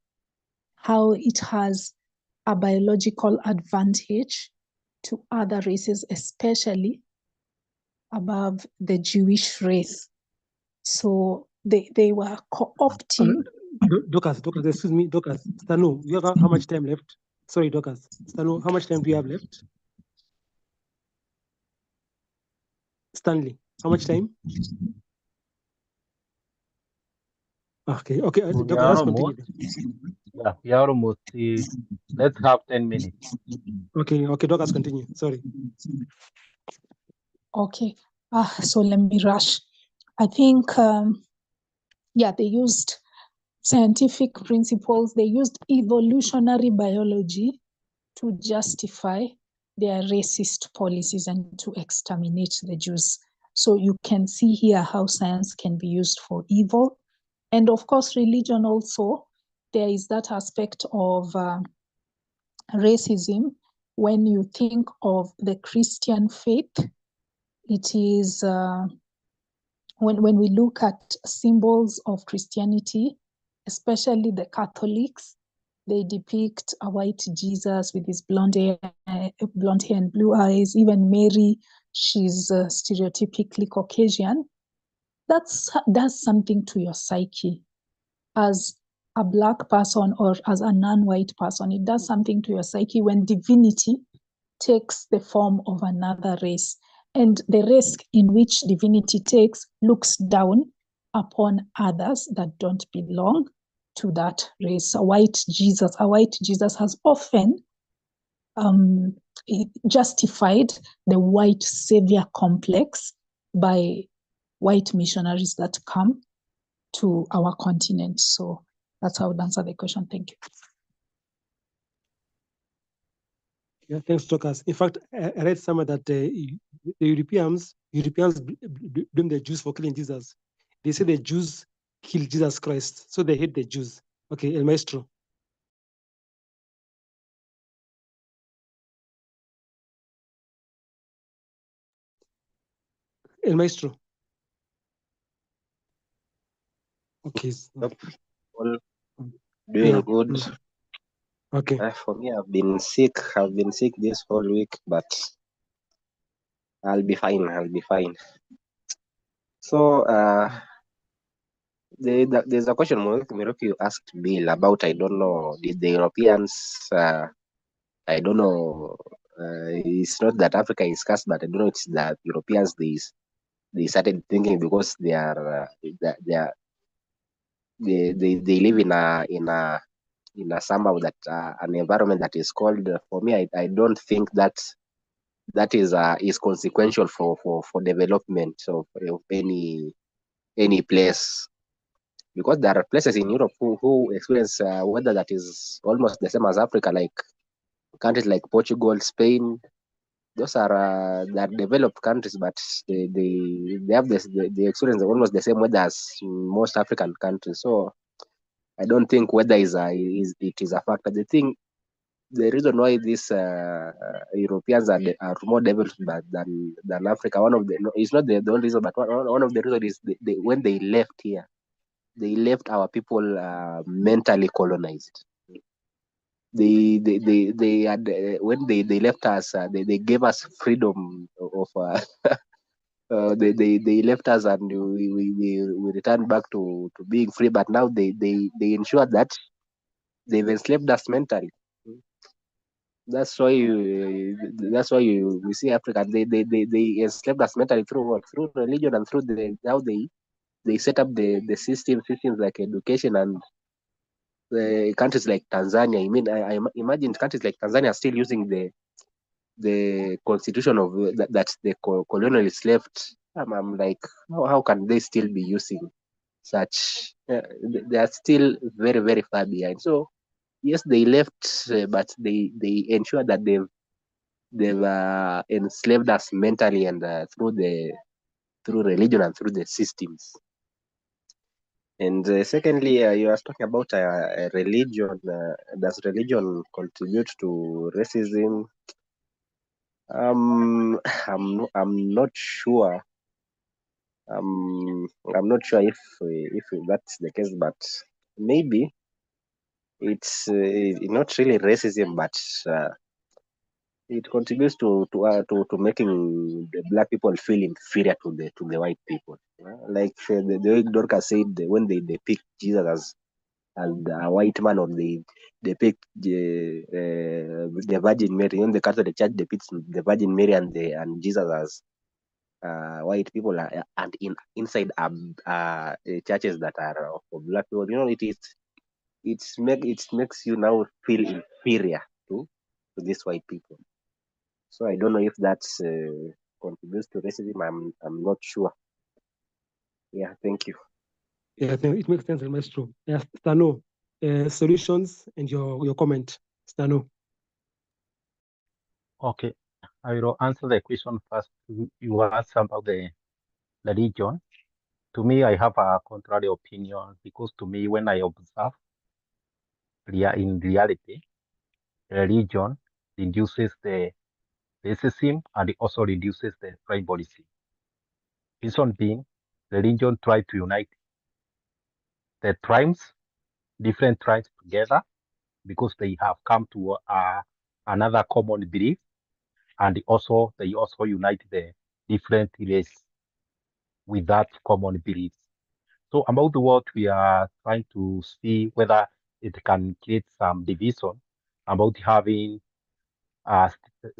how it has a biological advantage to other races, especially above the Jewish race. So they were co-opting. Dorcas, excuse me, Dorcas. Stanu, you have how much time left? Sorry, Dorcas. Stanu, how much time do you have left? Stanley, how much time? Okay. We Dorcas, are let's almost. continue. Yeah, we are almost. Let's have 10 minutes. Okay, Dorcas, continue. Sorry. Okay. So let me rush. I think, they used scientific principles. They used evolutionary biology to justify their racist policies and to exterminate the Jews. So you can see here how science can be used for evil. And of course, religion also, there is that aspect of racism. When you think of the Christian faith, it is, when we look at symbols of Christianity, especially the Catholics, they depict a white Jesus with his blonde hair and blue eyes. Even Mary, she's stereotypically Caucasian. That's something to your psyche. As a Black person or as a non-white person, it does something to your psyche when divinity takes the form of another race. And the race in which divinity takes looks down upon others that don't belong to that race. A white Jesus has often justified the white savior complex by white missionaries that come to our continent. So that's how I would answer the question. Thank you. Yeah, thanks, Dorcas. In fact, I read somewhere that the Europeans blame the Jews for killing Jesus. They say the Jews killed Jesus Christ, so they hate the Jews. Okay, El Maestro. El Maestro. Okay. Well, doing good. Okay. For me, I've been sick this whole week, but I'll be fine. So, There's a question Miroki asked Bill about, I don't know, did the Europeans, I don't know, it's not that Africa is cursed, but I don't know, it's that Europeans, they started thinking because they live in a somehow that an environment that is called, for me, I don't think that is consequential for development of any place, because there are places in Europe who experience weather that is almost the same as Africa, like countries like Portugal, Spain. Those are developed countries, but they have they experience almost the same weather as most African countries. So I don't think weather is a factor. The reason why these Europeans are more developed than Africa, it's not the only reason, but one of the reasons is when they left here, they left our people mentally colonized. They had when they left us, they gave us freedom of they left us, and we returned back to being free, but now they ensured that they've enslaved us mentally. That's why we see Africa, they enslaved us mentally through what? Through religion, and through how they set up the systems like education, and countries like Tanzania. I mean, I imagine countries like Tanzania are still using the constitution of that the colonialists left. I'm like, how can they still be using such? They are still very, very far behind. So yes, they left, but they ensure that they've enslaved us mentally, and through religion and through the systems. And secondly, you are talking about religion. Does religion contribute to racism? I'm not sure. I'm not sure if that's the case, but maybe it's not really racism, but it contributes to making the black people feel inferior to the white people. Like the way Dorcas said, when they pick Jesus as a white man, or they pick the Virgin Mary. In the Catholic Church, they pick the Virgin Mary and Jesus as white people, and inside churches that are for black people. It makes you now feel inferior to these white people. So I don't know if that contributes to racism. I'm not sure. Yeah, thank you. Yeah, it makes sense, Maestro. Yeah, Stano, solutions and your comment, Stano. Okay, I will answer the question first. You asked about the religion. To me, I have a contrary opinion, because to me, when I observe in reality, religion reduces the racism, and it also reduces the tribalism. Reason being, religion tries to unite the tribes, different tribes together, because they have come to another common belief, and they also unite the different races with that common belief. So about what we are trying to see whether it can create some division about having a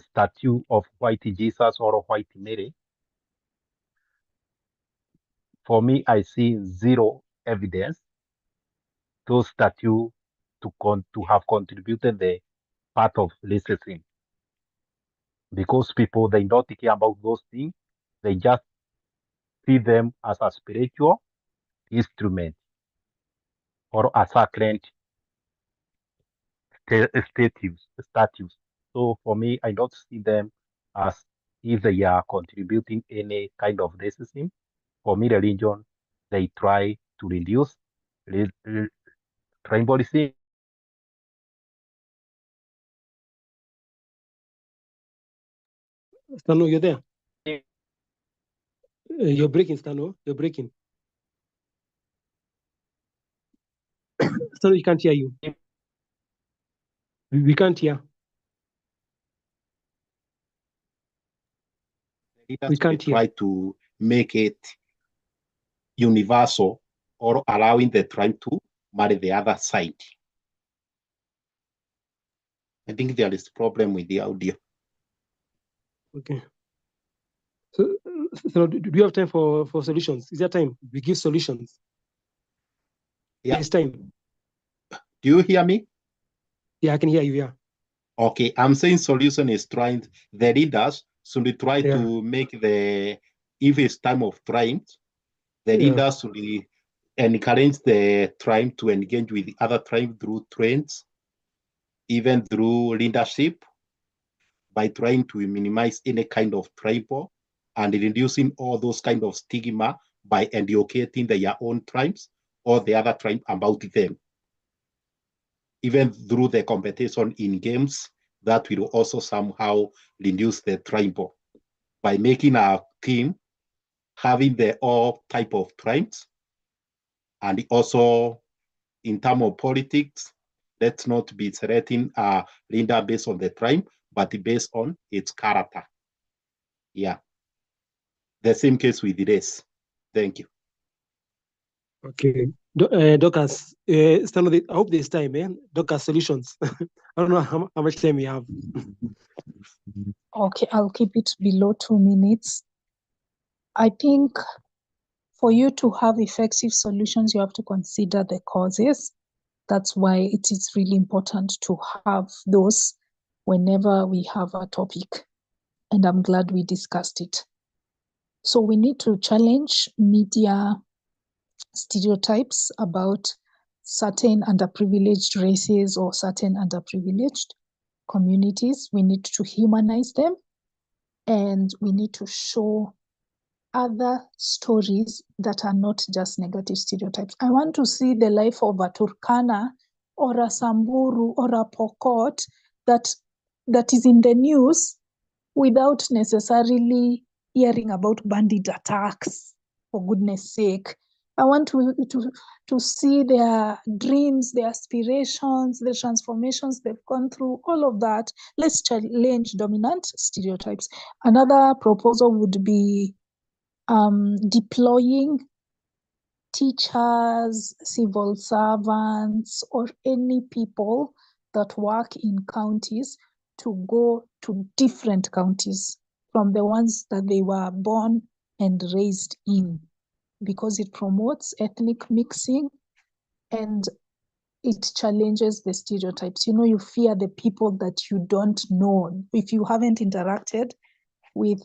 statue of white Jesus or white Mary. For me, I see zero evidence those statues to have contributed the part of racism, because people, they don't care about those things. They just see them as a spiritual instrument or a sacred statues. So for me, I don't see them as if they are contributing any kind of racism. For me, religion, they try to reduce tribalism. Stano, you're there? You're breaking, Stano. You're breaking. Stano, we can't hear you. We can't hear. We can't try to make it universal or allowing the tribe to marry the other side. I think there is a problem with the audio. Okay. So do you have time for solutions? Is there time? We give solutions. Yeah. It's time. Do you hear me? Yeah, I can hear you. Yeah. Okay, I'm saying solution is trying, the leaders should try to make the, if it's time of trying, the leaders should encourage the tribe to engage with the other tribe through trends, even through leadership, by trying to minimize any kind of tribal and reducing all those kind of stigma by educating their own tribes or the other tribe about them. Even through the competition in games, that will also somehow reduce the tribal by making our team having the all type of tribes. And also in terms of politics, let's not be selecting a leader based on the tribe, but based on its character. Yeah. The same case with the race. Thank you. Okay. Docas, I hope there's time, man. Docas solutions. I don't know how much time we have. Okay, I'll keep it below 2 minutes. I think for you to have effective solutions, you have to consider the causes. That's why it is really important to have those whenever we have a topic. And I'm glad we discussed it. So we need to challenge media stereotypes about certain underprivileged races or certain underprivileged communities. We need to humanize them, and we need to show other stories that are not just negative stereotypes. I want to see the life of a Turkana or a Samburu or a Pokot that is in the news without necessarily hearing about bandit attacks, for goodness sake. I want to see their dreams, their aspirations, the transformations they've gone through, all of that. Let's challenge dominant stereotypes. Another proposal would be deploying teachers, civil servants, or any people that work in counties to go to different counties from the ones that they were born and raised in, because it promotes ethnic mixing and it challenges the stereotypes. You know, you fear the people that you don't know. If you haven't interacted with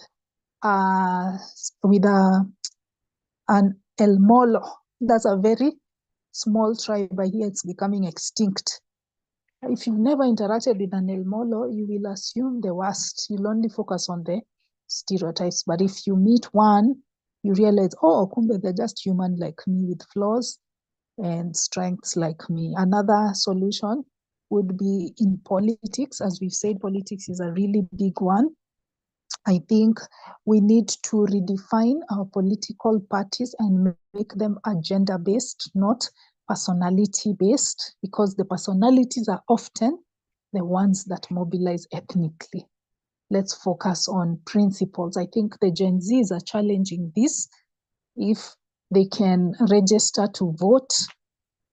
an El Molo, that's a very small tribe. I hear it's becoming extinct. If you've never interacted with an El Molo, you will assume the worst. You'll only focus on the stereotypes. But if you meet one, you realize, oh, kumbe, they're just human like me with flaws and strengths like me. Another solution would be in politics. As we've said, politics is a really big one. I think we need to redefine our political parties and make them agenda-based, not personality-based, because the personalities are often the ones that mobilize ethnically. Let's focus on principles. I think the Gen Zs are challenging this. If they can register to vote,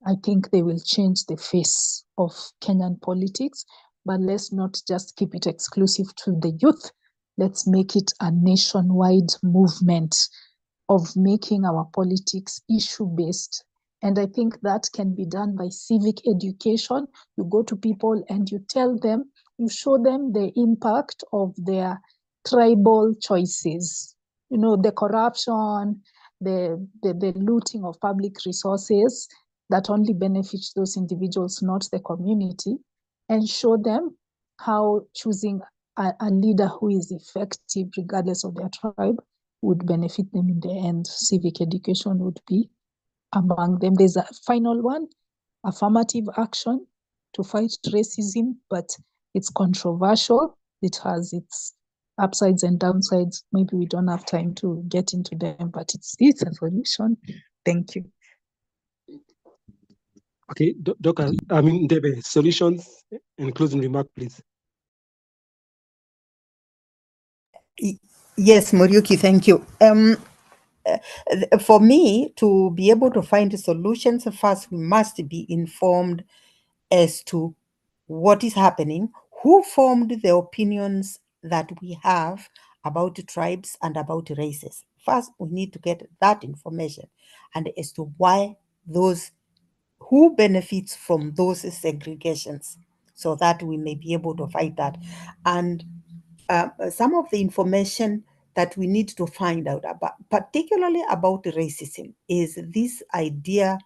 I think they will change the face of Kenyan politics. But let's not just keep it exclusive to the youth. Let's make it a nationwide movement of making our politics issue-based. And I think that can be done by civic education. You go to people and you tell them, you show them the impact of their tribal choices. You know, the corruption, the looting of public resources that only benefits those individuals, not the community, and show them how choosing a leader who is effective, regardless of their tribe, would benefit them in the end. Civic education would be among them. There's a final one, affirmative action to fight racism, but it's controversial. It has its upsides and downsides. Maybe we don't have time to get into them, but it's a solution. Thank you. Okay, Debe, solutions and closing remark, please. Yes, Muriuki, thank you. for me to be able to find solutions, first we must be informed as to what is happening, who formed the opinions that we have about tribes and about races. First, we need to get that information, and as to why those, who benefits from those segregations, so that we may be able to fight that. And some of the information that we need to find out about, particularly about racism, is this idea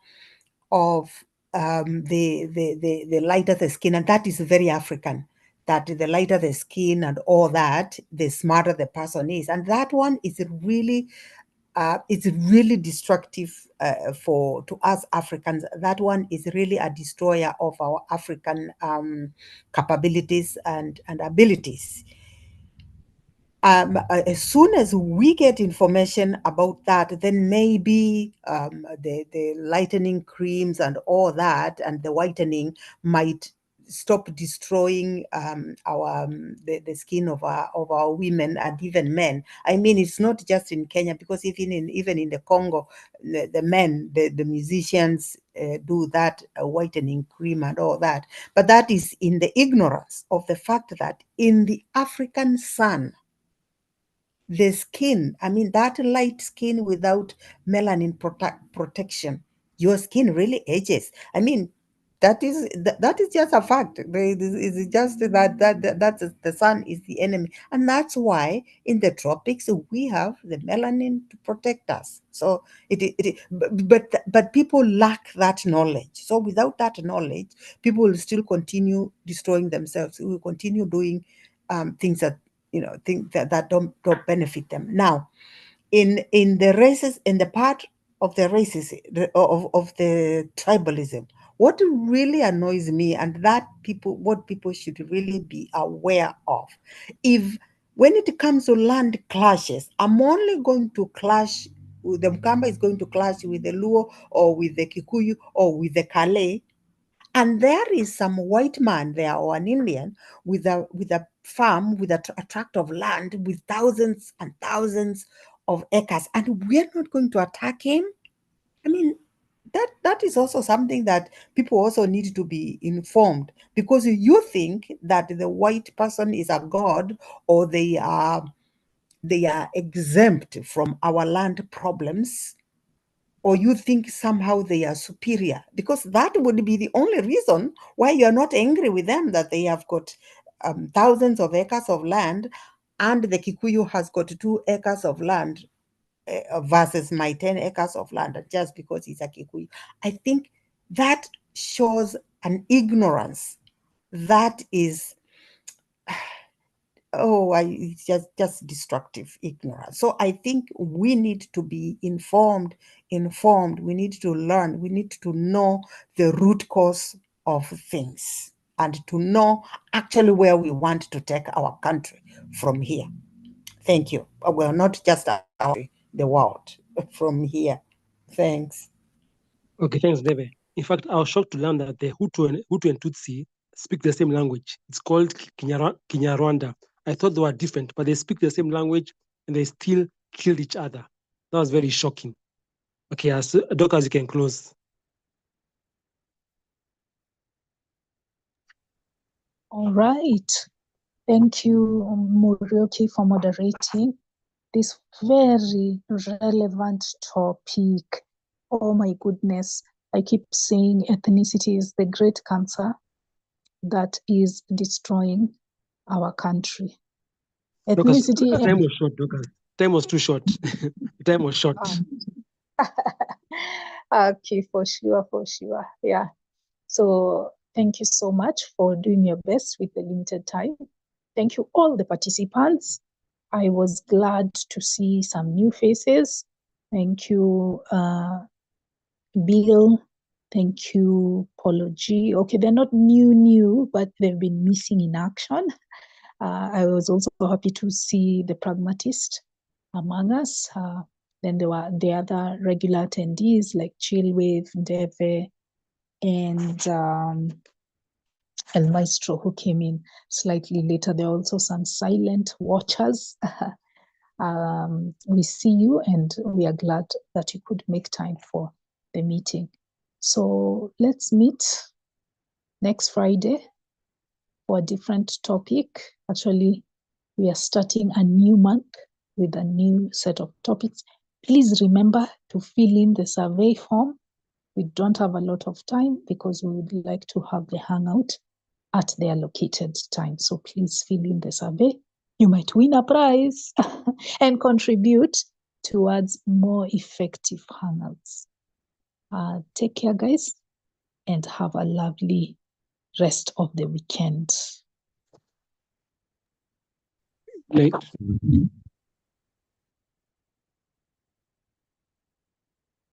of the lighter the skin, and that is very African, that the lighter the skin and all that, the smarter the person is. And that one is really it's really destructive to us Africans. That one is really a destroyer of our African capabilities and abilities. As soon as we get information about that, then maybe the lightening creams and all that and the whitening might stop destroying the skin of our women and even men. I mean, it's not just in Kenya, because even in the Congo, the men, the musicians do that whitening cream and all that. But that is in the ignorance of the fact that in the African sun, the skin, I mean, that light skin without melanin protection, your skin really ages. I mean, that is just a fact. It's just that the sun is the enemy, and that's why in the tropics we have the melanin to protect us. So but people lack that knowledge. So without that knowledge, people will still continue destroying themselves. We will continue doing things that think that don't benefit them. Now, in the races, in the part of the races of the tribalism, what really annoys me, and what people should really be aware of, if when it comes to land clashes, I'm only going to clash, the Mkamba is going to clash with the Luo or with the Kikuyu or with the Kale, and there is some white man there or an Indian with a farm, with a tract of land with thousands and thousands of acres, and we're not going to attack him. I mean, that is also something that people also need to be informed, because you think that the white person is a god, or they are exempt from our land problems, or you think somehow they are superior, because that would be the only reason why you're not angry with them, that they have got thousands of acres of land, and the Kikuyu has got 2 acres of land versus my 10 acres of land, just because he's a Kikuyu. I think that shows an ignorance that is it's just destructive ignorance. So I think we need to be informed. We need to learn. We need to know the root cause of things, and to know actually where we want to take our country from here. Thank you. Well, not just the world, from here. Thanks. Okay, thanks, Debe. In fact, I was shocked to learn that the Hutu and Tutsi speak the same language. It's called Kinyarwanda. I thought they were different, but they speak the same language and they still killed each other. That was very shocking. Okay, Dokas, you can close. All right. Thank you, Murioki, for moderating this very relevant topic. Oh my goodness. I keep saying ethnicity is the great cancer that is destroying our country. Ethnicity. Dokas, time was short, Dokas. Time was too short. Time was short. Okay, for sure. Yeah. So thank you so much for doing your best with the limited time. Thank you, all the participants. I was glad to see some new faces. Thank you, Bill. Thank you, Polo G. Okay, they're not new, but they've been missing in action. I was also happy to see the pragmatist among us. Then there were the other regular attendees like Chillwave, Deve, and El Maestro, who came in slightly later. There are also some silent watchers. We see you, and we are glad that you could make time for the meeting. So let's meet next Friday for a different topic. Actually, we are starting a new month with a new set of topics. Please remember to fill in the survey form. We don't have a lot of time because we would like to have the hangout at the allocated time. So please fill in the survey. You might win a prize and contribute towards more effective hangouts. Take care, guys, and have a lovely rest of the weekend. Like